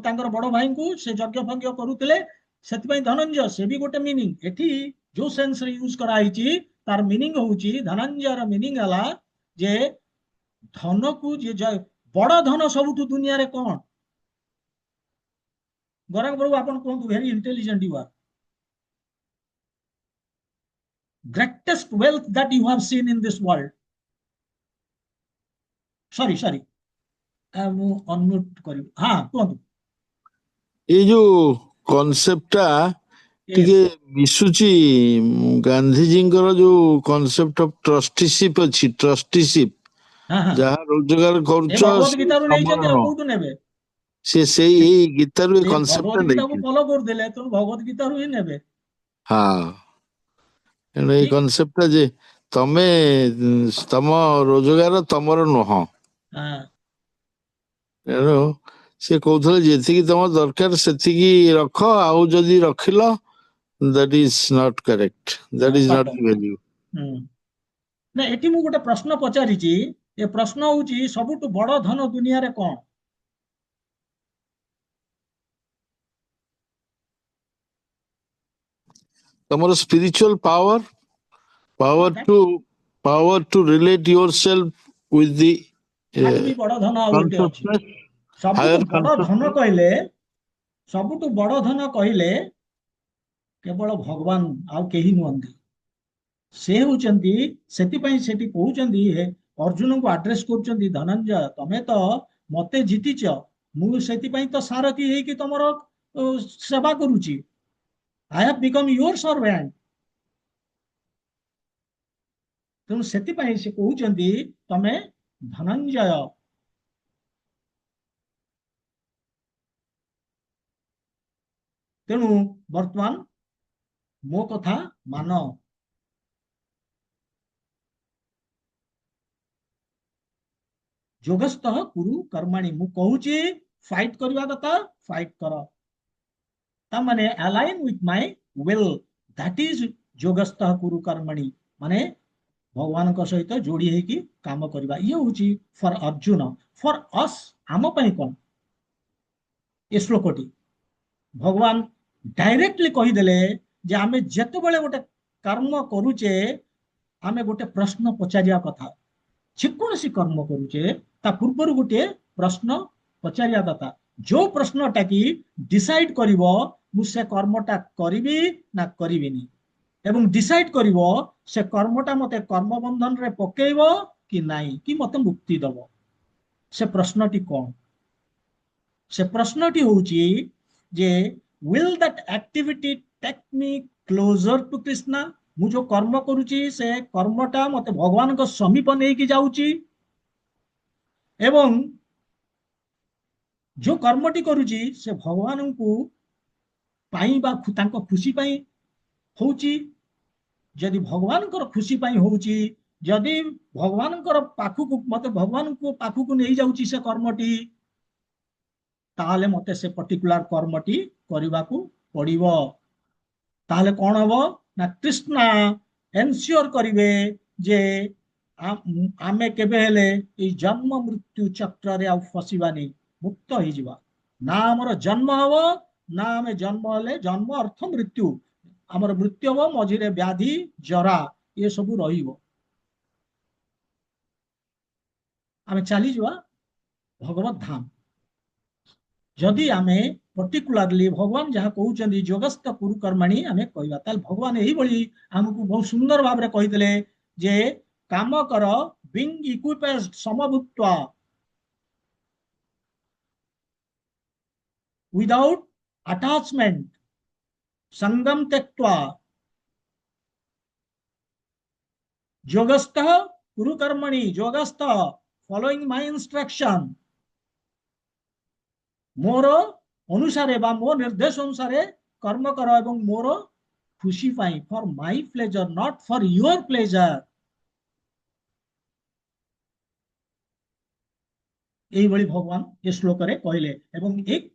तांकर बड़ भाई को से यज्ञ फज्ञ करुथिले, सेतिपाई धनंजय से भी गोटे मीनिंग। एठी जो सेंस रे यूज करा आइची तार मीनिंग होउची, धनंजय र मीनिंग हला जे धन को जे जय। बड़ धन सबुठु दुनिया रे कोन? गौरंग प्रभु आपन कहतु, very intelligent you are. Greatest wealth that you have seen in this world। sorry ମୁଁ ଅନମ୍यूट କରିବି। हाँ कहतु। ये जो कॉन्सेप्टटा टिके मिसुची गांधीजींकर जो कॉन्सेप्ट ऑफ ट्रस्टीशिप अछि, ट्रस्टीशिप हाँ हाँ जहाँ रोजगार ए करूछ भगवत से गीता रू नहीं तमर चंदी न, कोठु नेबे? से सेई एई गीतारू ए से कॉन्सेप्टटा भगवत गीता को नहीं। फॉलो कर देले तो भगवत गीता रू ही नेबे। हाँ, ए ठीक। कॉन्सेप्टटा जे तमे तम रोजगार तमर नुह। हाँ एणु से कहूଥିଲେ ଯେତିକି ତମ ଦରକାର ସେତିକି ରଖ, ଆଉ ଯଦି ରଖିଲ that is not correct, that is not ସତ। the value। ନା ଏଠି ମୁଁ ଗୋଟେ ପ୍ରଶ୍ନ ପଚାରିଛି। ଏ ପ୍ରଶ୍ନ ହଉଛି ସବୁଠୁ ବଡ ଧନ ଦୁନିଆରେ କଣ? ତମର spiritual power, ହଁ, power to relate yourself with the ତାଠୁ ବି ବଡ ଧନ ଆଉ ଗୋଟେ ଅଛି। consciousness, ସବୁଠୁ higher ବଡ ଧନ consciousness। କହିଲେ, ସବୁଠୁ ବଡ ଧନ କହିଲେ କେବଳ ଭଗବାନ, ଆଉ କେହି ନୁହନ୍ତି। ସେ ହଉଛନ୍ତି, ସେଥିପାଇଁ ସେଠି କହୁଛନ୍ତି, ହେ ଅର୍ଜୁନଙ୍କୁ ଆଡ୍ରେସ କରୁଛନ୍ତି, ଧନଞ୍ଜୟ ତମେ ତ ମତେ ଜିତିଛ, ମୁଁ ସେଥିପାଇଁ ତ ସାରଥୀ ହେଇକି ତମର ସେବା କରୁଛି। I have become your servant. ତେଣୁ ସେଥିପାଇଁ ସେ କହୁଛନ୍ତି ତମେ ଧନଞ୍ଜୟ। ତେଣୁ ବର୍ତ୍ତମାନ ମୋ କଥା ମାନ। ଯୋଗସ୍ତଃ କୁରୁ କର୍ମାଣୀ, ମୁଁ କହୁଛି ଫାଇଟ୍ କରିବା କଥା, ଫାଇଟ୍ କର। ତା ମାନେ align with my will, that is ଯୋଗସ୍ତଃ କୁରୁ କର୍ମାଣୀ, ମାନେ ଭଗବାନଙ୍କ ସହିତ ଯୋଡି ହେଇକି କାମ କରିବା। ଇଏ ହଉଛି ଫର ଅର୍ଜୁନ। ଫର ଅସ୍, ଆମ ପାଇଁ କଣ ଏ ଶ୍ଲୋକଟି? ଭଗବାନ ଡାଇରେକ୍ଟଲି କହିଦେଲେ ଯେ ଆମେ ଯେତେବେଳେ ଗୋଟେ କର୍ମ କରୁଛେ ଆମେ ଗୋଟେ ପ୍ରଶ୍ନ ପଚାରିବା କଥା। ଯେକୌଣସି କର୍ମ କରୁଛେ ତା ପୂର୍ବରୁ ଗୋଟେ ପ୍ରଶ୍ନ ପଚାରିବା କଥା, ଯୋଉ ପ୍ରଶ୍ନଟା କି ଡିସାଇଡ କରିବ ମୁଁ ସେ କର୍ମଟା କରିବି ନା କରିବିନି, ଏବଂ ଡିସାଇଡ କରିବ ସେ କର୍ମଟା ମତେ କର୍ମ ବନ୍ଧନରେ ପକେଇବ କି ନାହିଁ, କି ମତେ ମୁକ୍ତି ଦବ। ସେ ପ୍ରଶ୍ନଟି କଣ? ସେ ପ୍ରଶ୍ନଟି ହଉଛି ଯେ will that activity take me closer to Krishna? ମୁଁ ଯୋଉ କର୍ମ କରୁଛି ସେ କର୍ମଟା ମତେ ଭଗବାନଙ୍କ ସମୀପ ନେଇକି ଯାଉଛି, ଏବଂ जो कर्मटी करुची से भगवान को पाई बा तांको खुशी पाई होची जदि भगवान खुशी पाई होची जदि भगवान पाखु मत भगवान को पाखु को नहीं जाउची से कर्मटी ताहले मते से पर्टिकुलर कर्मटी करने को पड़िबो ताहले कौन हबो ना कृष्ण एनश्योर करिवे जे आमे केबे हेले ई जन्म मृत्यु चक्र रे आ फसिबानी मुक्त हो जिबा ना हमर जन्म हबो ना आमे जन्म हेले जन्म अर्थ मृत्यु हमर मृत्यु हबो मझिरे व्याधि जरा ये सब रहिबो आमे चली जिबा भगवत धाम जदि आमे पर्टिकुलरली भगवान जहाँ कहउचंदी जोगस्थ कुरु कर्मणि आमे कहबा ताल भगवान एही बळी हमकु बहुत सुंदर भाव रे कहितले जे काम कर बीइंग इक्विपेस्ड समभूत्वा विदाउट अटैचमेंट संगम त्यक्त्वा जोगस्थ कुरु कर्मणि जोगस्थ फॉलोइंग माय इंस्ट्रक्शन मोर अनुसारे बा मो निर्देश अनुसारे कर्म कर एवं मोर खुशी पाई for my pleasure not for your pleasure यही बड़ी भगवान ये श्लोक रे कहले एवं एक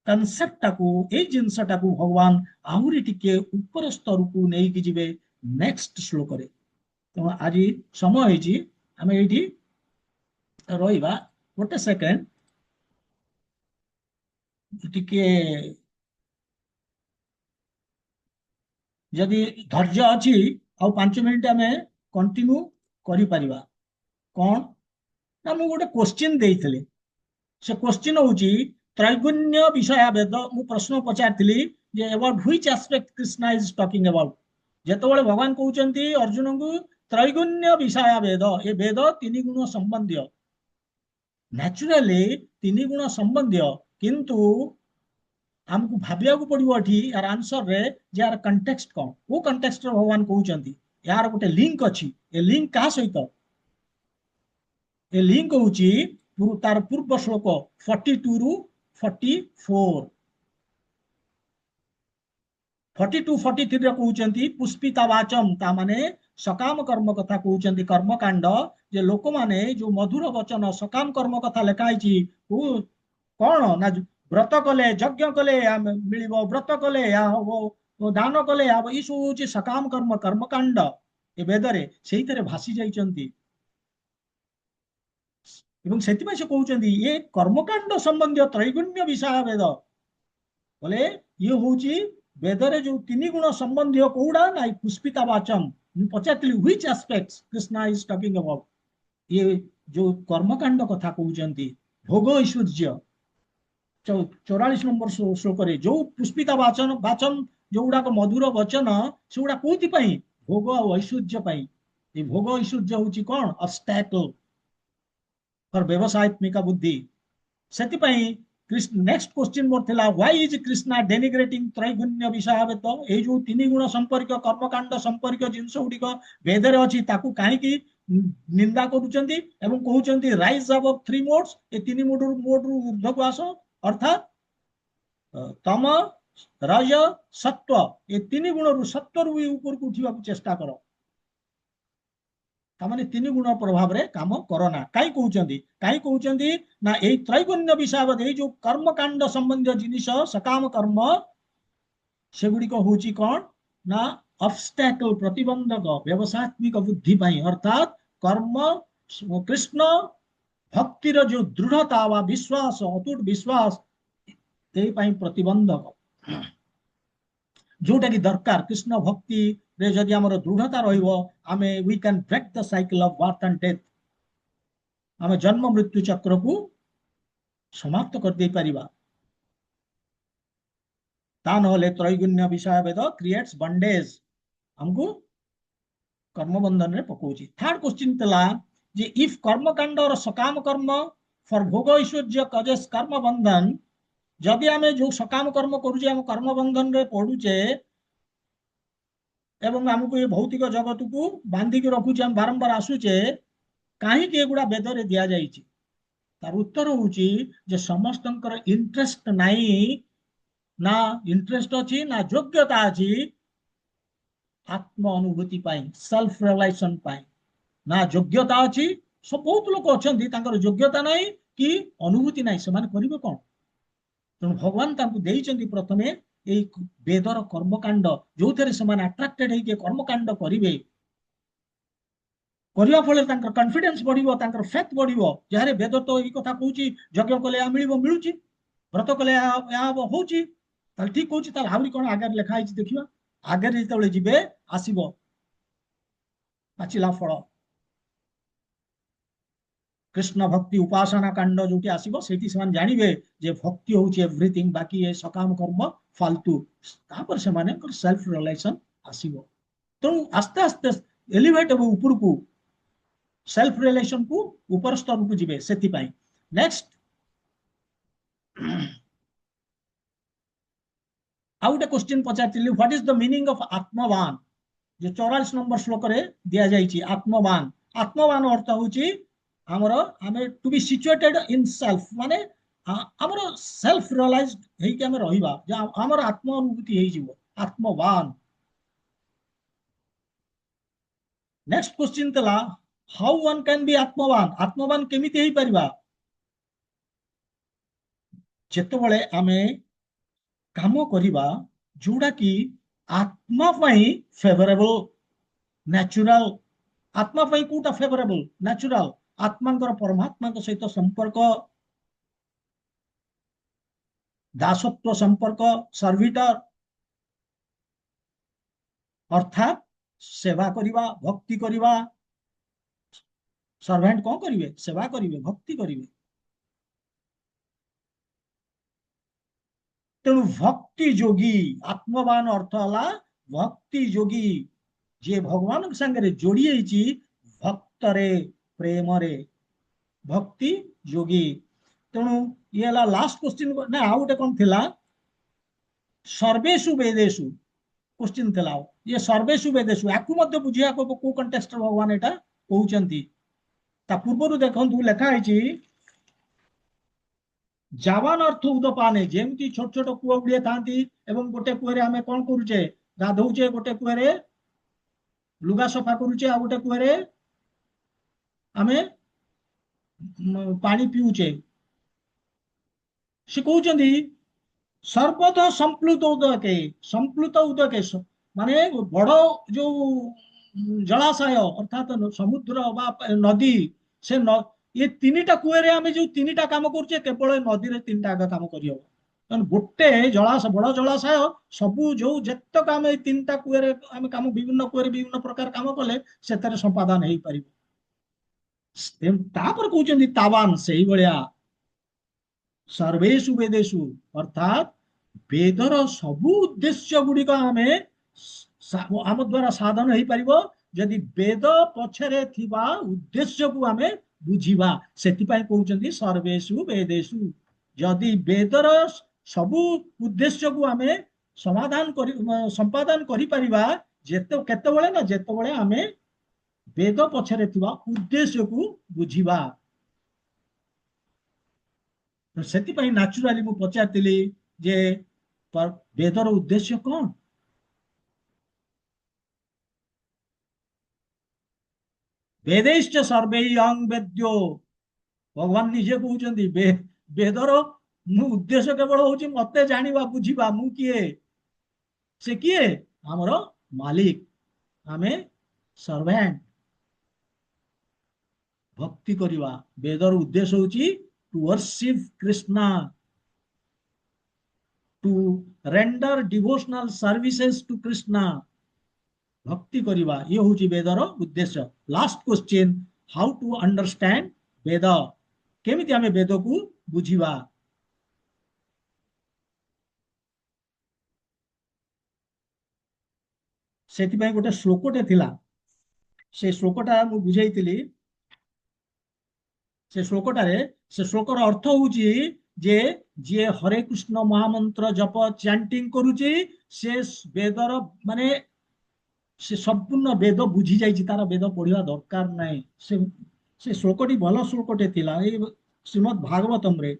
कनसेप्ट टाकू ए जिंस टाकू भगवान आहुरी टिके ऊपर स्तर को नहीं कि जिवे नेक्स्ट श्लोक रे तो आज समय होइची हमें एठी रहिबा गोटे सेकेंड टिके जदि धैर्य अच्छी आउ 5 मिनिट आम कंटिन्यू करि परिबा कौन ना मु गोटे क्वेश्चन देइथले से क्वेश्चन होची त्रैगुण्य विषय वेद मु प्रश्न पचारथिली जे about which aspect Krishna is talking about जेतबेले भगवान कहउचंती अर्जुन को त्रैगुण्य विषय वेद ए वेद 3 गुण संबंधी नेचुरली 3 गुण संबंधी किंतु हमको भाविया को पड़ो यार आंसर रे जे यार कंटेक्स्ट कौन वो कंटेक्स्ट रे भगवान कहउचंती यार गोटे लिंक अच्छी ए लिंक का सहित ए लिंक होची तार पूर्व श्लोक 42 रु 44 42 43 रे कहउचंती पुष्पिता वाचम ता माने सकाम कर्म कथा कहउचंती कर्म कांड जे लोक माने जो मधुर वचन सकाम कर्म कथा लेखाइची कौन ना व्रत कले यज्ञ कले मिलिबो व्रत कले या हबो दान कले या ई सब होची सकाम कर्म कर्मकांड ए वेदरे सेहितरे भासी जाइचंती एवं सेतिपय से कहउचंती ये कर्मकांड संबंधी त्रैगुण्य विषय वेद बोले ये होची वेदरे जो 3 गुण संबंधी कोउडा ना पुष्पिता वाचम पचातली which aspects Krishna is talking about ये जो कर्मकांड कथा कहउचंती भोग ऐश्वर्य 44 नंबर श्लोक रे जो पुष्पिता वाचन वाचन जो गुडा मधुर वचन से गुडा कोथि पई भोग और ऐश्वर्य पई ये भोग ऐश्वर्य होची कोन ऑब्स्टैकल फॉर व्यवसायत्मिक बुद्धि सेति पई कृष्ण नेक्स्ट क्वेश्चन मोर थिला व्हाई इज कृष्णा डेनिग्रेटिंग त्रैगुण्य विषय वेद ए जो 3 गुण संपर्क कर्मकांड संपर्क जिंस गुडी वेद रे अछि ताकू काहे की निंदा करूचंती एवं कहउचंती राइज अबव 3 मोड्स ए 3 मोड रु ऊर्ध्व को आसो अर्थात तम रज सत्व ये 3 गुण रु सत्व रु ऊपर को उठिबा को चेष्टा करो तामाने 3 गुण प्रभाव रे काम करना काई कहउचंती ना एई त्रैगुण्य विषय ए जो कर्म कांड संबंधी जिनिस सकाम कर्म सेगुडी को होची कोन ना ऑब्स्टैकल प्रतिबंधक व्यवसायत्मिक बुद्धि पई अर्थात कर्म कृष्ण भक्तिर जो दृढ़ता वा विश्वास अतुट विश्वास ए पई प्रतिबंधक जोटा की दरकार कृष्ण भक्ति रे जदि हमर दृढ़ता रहिबो आमे we can break the cycle of birth and death आमे जन्म मृत्यु चक्र को समाप्त कर दे परिबा ता नहले त्रैगुण्य विषय वेद क्रिएट्स बंडेज हमको कर्म बंधन रे पकोची थर्ड क्वेश्चन तला जे इफ कर्म कांड और सकाम कर्म फॉर भोग ऐश्वर्य कजेस कर्म बंधन जदि आमे जो सकाम कर्म करूचे हम कर्म बंधन रे पडुचे एवं हमको ये भौतिक जगत को बांधिक रखुचे हम बारंबार आसुचे काहे के एगुडा वेद रे दिया जाइछि ତାର ଉତ୍ତର ହଉଛି ଯେ ସମସ୍ତଙ୍କର ଇଣ୍ଟରେଷ୍ଟ ନାହିଁ, ନା ଇଣ୍ଟରେଷ୍ଟ ଅଛି ନା ଯୋଗ୍ୟତା ଅଛି ଆତ୍ମ ଅନୁଭୂତି ପାଇଁ, ସେଲ୍ଫ ରିୟଲାଇଜେସନ ପାଇଁ। ନା ଯୋଗ୍ୟତା ଅଛି, ବହୁତ ଲୋକ ଅଛନ୍ତି ତାଙ୍କର ଯୋଗ୍ୟତା ନାହିଁ କି ଅନୁଭୂତି ନାହିଁ, ସେମାନେ କରିବେ କଣ? ତେଣୁ ଭଗବାନ ତାଙ୍କୁ ଦେଇଛନ୍ତି ପ୍ରଥମେ ଏଇ ବେଦର କର୍ମକାଣ୍ଡ, ଯୋଉଥିରେ ସେମାନେ ଆଟ୍ରାକ୍ଟେଡ ହେଇକି କର୍ମକାଣ୍ଡ କରିବେ। କରିବା ଫଳରେ ତାଙ୍କର କନଫିଡେନ୍ସ ବଢିବ, ତାଙ୍କର ଫେଥ ବଢିବ। ଯାହାର ବେଦ ତ ଏଇ କଥା କହୁଛି, ଯଜ୍ଞ କଲେ ଏହା ମିଳିବ, ମିଳୁଛି, ବ୍ରତ କଲେ ଏହା ହବ, ହଉଛି, ତାହେଲେ ଠିକ କହୁଛି। ତାହେଲେ ଆହୁରି କଣ ଆଗରେ ଲେଖା ହେଇଛି ଦେଖିବା। ଆଗରେ ଯେତେବେଳେ ଯିବେ ଆସିବ ପାଚିଲା ଫଳ, କୃଷ୍ଣ ଭକ୍ତି ଉପାସନା କାଣ୍ଡ ଯୋଉଠି ଆସିବ, ସେଇଠି ସେମାନେ ଜାଣିବେ ଯେ ଭକ୍ତି ହଉଛି ଏଭ୍ରିଥିଙ୍ଗ, ବାକି ଏ ସକାମ କର୍ମ ଫାଲତୁ। ତାପରେ ସେମାନଙ୍କର ସେଲ୍ଫ ରିୟଲାଇଜେସନ ଆସିବ। ତେଣୁ ଆସ୍ତେ ଆସ୍ତେ ଏଲିଭେଟ ହେବ ଉପରକୁ, ସେଲ୍ଫ ରିୟଲାଇଜେସନ କୁ ଉପର ସ୍ତରକୁ ଯିବେ। ସେଥିପାଇଁ ନେକ୍ସଟ ଆଉ ଗୋଟେ କ୍ୱେଶ୍ଚିନ୍ ପଚାରିଥିଲି, what is the meaning of ଆତ୍ମବାନ? ଯେ 44 ନମ୍ବର ଶ୍ଲୋକରେ ଦିଆଯାଇଛି ଆତ୍ମବାନ। ଆତ୍ମବାନ ଅର୍ଥ ହଉଛି ଆମର ଆମେ ଟୁ ବି ସିଚୁଏଟେଡ ଇନ୍ ସେଲ୍ଫ, ମାନେ ଆମର ସେଲ୍ଫ ରିୟଲାଇଜ ହେଇକି ଆମେ ରହିବା, ଯେ ଆମର ଆତ୍ମ ଅନୁଭୂତି ହେଇଯିବ, ଆତ୍ମବାନ। ନେକ୍ସଟ କ୍ୱେଶ୍ଚିନ୍ ଥିଲା ହାଉ ୱାନ୍ କ୍ୟାନ୍ ବି ଆତ୍ମବାନ? ଆତ୍ମବାନ କେମିତି ହେଇପାରିବା? ଯେତେବେଳେ ଆମେ କାମ କରିବା ଯୋଉଟା କି ଆତ୍ମା ପାଇଁ ଫେଭରେବଲ, ନ୍ୟାଚୁରାଲ। ଆତ୍ମା ପାଇଁ କୋଉଟା ଫେଭରେବଲ, ନ୍ୟାଚୁରାଲ? ଆତ୍ମାଙ୍କର ପରମାତ୍ମାଙ୍କ ସହିତ ସମ୍ପର୍କ, ଦାସତ୍ୱ ସମ୍ପର୍କ, ସର୍ଭିଟର, ଅର୍ଥାତ୍ ସେବା କରିବା, ଭକ୍ତି କରିବା। ସର୍ଭେଣ୍ଟ କଣ କରିବେ? ସେବା କରିବେ, ଭକ୍ତି କରିବେ। ତେଣୁ ଭକ୍ତି ଯୋଗୀ, ଆତ୍ମବାନ ଅର୍ଥ ହେଲା ଭକ୍ତି ଯୋଗୀ, ଯିଏ ଭଗବାନଙ୍କ ସାଙ୍ଗରେ ଯୋଡି ହେଇଛି ଭକ୍ତରେ, ପ୍ରେମରେ, ଭକ୍ତି ଯୋଗୀ। ତେଣୁ ଇଏ ହେଲା ଲାଷ୍ଟ କ୍ୱେଶ୍ଚିନ୍। ନା ଆଉ ଗୋଟେ କଣ ଥିଲା, ସର୍ବେଷୁ ବେଦେଷୁ କ୍ୱେଶ୍ଚିନ୍ ଥିଲା। ଇଏ ସର୍ବେଷୁ ବେଦେଷୁ, ଆକୁ ମଧ୍ୟ ବୁଝିବାକୁ ହବ କୋଉ କଣ୍ଟେକ୍ସଟ ଭଗବାନ ଏଟା କହୁଛନ୍ତି। ତା ପୂର୍ବରୁ ଦେଖନ୍ତୁ ଲେଖା ହେଇଛି ଜାବାନ ଅର୍ଥ ଉଦପାନେ। ଯେମିତି ଛୋଟ ଛୋଟ କୂଅ ଗୁଡିଏ ଥାନ୍ତି ଏବଂ ଗୋଟେ କୂଅରେ ଆମେ କଣ କରୁଛେ, ଗାଧଉଛେ, ଗୋଟେ କୂଅରେ ଲୁଗା ସଫା କରୁଛେ, ଆଉ ଗୋଟେ କୂଅରେ ଆମେ ପାଣି ପିଉଛେ। ସେ କହୁଛନ୍ତି ସର୍ବତ ସମ୍ପ୍ଲୁତ ଉଦକେ, ସମ୍ପ୍ଲୁତ ଉଦକେ, ମାନେ ବଡ ଯୋଉ ଜଳାଶୟ ଅର୍ଥାତ ସମୁଦ୍ର ବା ନଦୀ, ସେ ଏ ତିନିଟା କୂଅରେ ଆମେ ଯୋଉ ତିନିଟା କାମ କରୁଛେ, କେବଳ ନଦୀରେ ତିନିଟା କାମ କରିହବ। ଗୋଟେ ଜଳାଶୟ, ବଡ ଜଳାଶୟ, ସବୁ ଯୋଉ ଯେତେକ ଆମେ ଏଇ ତିନିଟା କୂଅରେ ଆମେ କାମ, ବିଭିନ୍ନ କୂଅରେ ବିଭିନ୍ନ ପ୍ରକାର କାମ କଲେ ସେଥିରେ ସମ୍ପାଦନ ହେଇପାରିବ। ତାପରେ କହୁଛନ୍ତି ତାବାନ, ସେଇଭଳିଆ ସର୍ବେଷୁ ବେଦେଷୁ, ଅର୍ଥାତ ବେଦର ସବୁ ଉଦ୍ଦେଶ୍ୟ ଗୁଡିକ ଆମେ ଆମ ଦ୍ୱାରା ସାଧନ ହେଇପାରିବ ଯଦି ବେଦ ପଛରେ ଥିବା ଉଦ୍ଦେଶ୍ୟକୁ ଆମେ ବୁଝିବା। ସେଥିପାଇଁ କହୁଛନ୍ତି ସର୍ବେଷୁ ବେଦେଷୁ। ଯଦି ବେଦର ସବୁ ଉଦ୍ଦେଶ୍ୟକୁ ଆମେ ସମାଧାନ କରି ସମ୍ପାଦନ କରିପାରିବା, କେତେବେଳେ ନା ଯେତେବେଳେ ଆମେ ବେଦ ପଛରେ ଥିବା ଉଦ୍ଦେଶ୍ୟକୁ ବୁଝିବା। ସେଥିପାଇଁ ନ୍ୟାଚୁରାଲି ମୁଁ ପଚାରିଥିଲି ଯେ ବେଦର ଉଦ୍ଦେଶ୍ୟ କଣ? ବେदैଶ୍ଚ ସର୍ବେୟଂ ବେଦ୍ୟୋ, ଭଗବାନ ନିଜେ କହୁଛନ୍ତି ବେଦର ମୁଁ ଉଦ୍ଦେଶ୍ୟ କେବଳ ହଉଛି ମତେ ଜାଣିବା, ବୁଝିବା, ମୁଁ କିଏ, ସେ କିଏ, ଆମର ମାଲିକ, ଆମେ ସର୍ଭେଣ୍ଟ। ଭକ୍ତି କରିବା, ବେଦର ଉଦ୍ଦେଶ୍ୟ ହଉଛି to worship Krishna, to render devotional services to Krishna. ଭକ୍ତି କରିବା, ଇଏ ହଉଛି ବେଦର ଉଦ୍ଦେଶ୍ୟ। Last question, how to understand Veda? କେମିତି ଆମେ ବେଦକୁ ବୁଝିବା? ସେଥିପାଇଁ ଗୋଟେ ଶ୍ଲୋକଟେ ଥିଲା, ସେ ଶ୍ଲୋକଟା ମୁଁ ବୁଝେଇଥିଲି। ସେ ଶ୍ଲୋକଟାରେ, ସେ ଶ୍ଲୋକର ଅର୍ଥ ହଉଛି ଯେ ଯିଏ ହରେ କୃଷ୍ଣ ମହାମନ୍ତ୍ର ଜପ ଚାଣ୍ଟିଂ କରୁଛି, ସେ ବେଦର ମାନେ ସେ ସମ୍ପୂର୍ଣ୍ଣ ବେଦ ବୁଝି ଯାଇଛି, ତାର ବେଦ ପଢିବା ଦରକାର ନାହିଁ। ସେ ଶ୍ଲୋକଟି ଭଲ ଶ୍ଲୋକଟେ ଥିଲା। ଏଇ ଶ୍ରୀମଦ୍ ଭାଗବତମ୍ରେ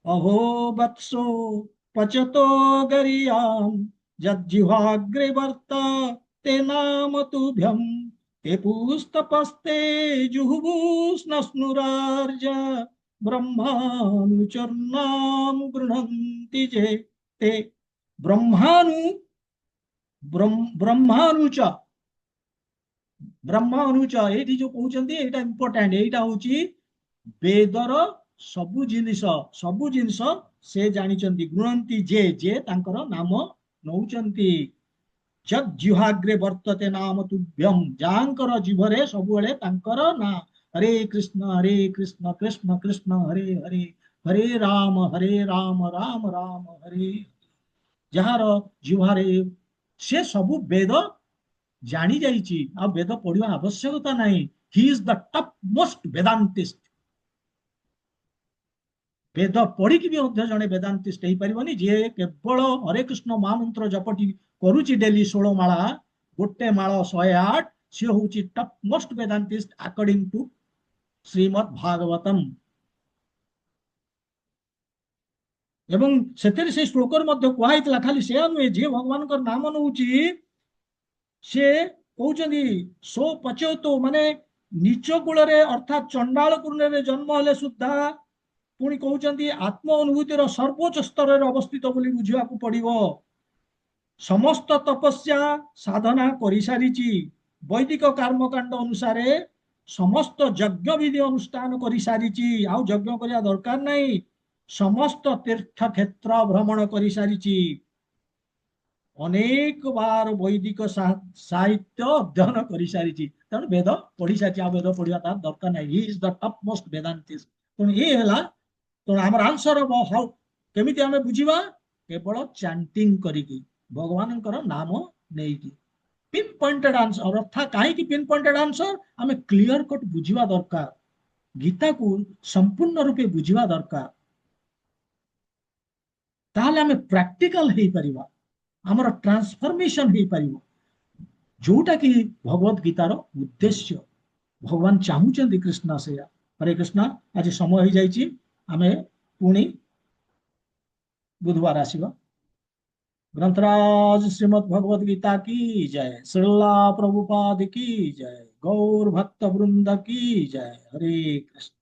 ଅହୋ ବତ୍ସୋ ପଚतो ଗରିୟାମ୍ ଯଜ୍ଜିହ୍ୱାଗ୍ରେ ବର୍ତ୍ତ ତେ ନାମ ତୁଭ୍ୟମ୍ ते पुस्तपस्ते जुहुबुस्नस्नुरार्ज ब्रह्मानुचरणाम गृह्णन्ति जे ते ब्रह्मानु ब्रह्मानुच ब्रह्मानुच एठी जो कहउचंती एटा इंपोर्टेंट एटा होची वेदर ସବୁ ଜିନିଷ ସେ ଜାଣିଛନ୍ତି ଗୃହନ୍ତି ଯେ ଯେ ତାଙ୍କର ନାମ ନଉଛନ୍ତି ଯଜ୍ଜିହ୍ୱାଗ୍ରେ ବର୍ତ୍ତତେ ନାମ ତୁଭ୍ୟମ୍ ଯାହାଙ୍କର ଜିଭରେ ସବୁବେଳେ ତାଙ୍କର ନାଁ ହରେ କୃଷ୍ଣ କୃଷ୍ଣ କୃଷ୍ଣ ହରେ ହରେ ହରେ ରାମ ରାମ ରାମ ହରେ ଯାହାର ଜିହ୍ୱାରେ ସେ ସବୁ ବେଦ ଜାଣି ଯାଇଛି ଆଉ ବେଦ ପଢିବା ଆବଶ୍ୟକତା ନାହିଁ ହି ଇଜ ଦ ଟପ୍ ମୋଷ୍ଟ ବେଦାନ୍ତିଷ୍ଟ वेद पढ़ी भी जड़े वेदांतिस्ट हो पारबनी जी केवल हरे कृष्ण महामंत्र जपटी करुच्ची डेली 16 माला गोटे माल 108 सी हूँ top most Vedantist according to Srimad Bhagavatam एवं से श्लोक कहुई खाली से नुहे जी भगवान नाम नौची से कहते सो पचौतो माने नीच कूल अर्थात चंडाल कुल जन्म हेले सुधा पुणी कहते आत्म अनुभूतिर सर्वोच्च स्तर अवस्थित बोली बुझा पड़ो समस्त तपस्या साधना कर सारी वैदिक कर्मकांड अनुसार समस्त यज्ञ विधि अनुष्ठान कर सारी आउ यज्ञ करने दरकार नहीं समस्त तीर्थ क्षेत्र भ्रमण कर सारी अनेक बार वैदिक साहित्य अध्ययन कर सारी तेणु वेद पढ़ी सारी वेद पढ़ा तार दरकार नहीं he is the top most Vedantist तेणु ये तो आम आंसर हाउ केमिति आमे बुझिबा केवल चैंटिंग करिकी भगवान नाम नेकी पिन पॉइंटेड आंसर अर्थात कहीं पिन पॉइंटेड आंसर आमे क्लियर कट बुझिबा दरकार गीता को संपूर्ण रूपे बुझिबा दरकार ताहले आमे प्रैक्टिकल हेई परिबा हमर ट्रांसफॉर्मेशन हेई परिबो जोटा कि भगवत गीतार उद्देश्य भगवान चाहूचंदी कृष्ण से हरे कृष्ण आज समय हो जाइए आमे पुणी बुधवार आसीबा ग्रंथराज श्रीमद् भगवत गीता की जय श्रीला प्रभुपाद की जय गौर भक्त वृंद की जय हरे कृष्ण।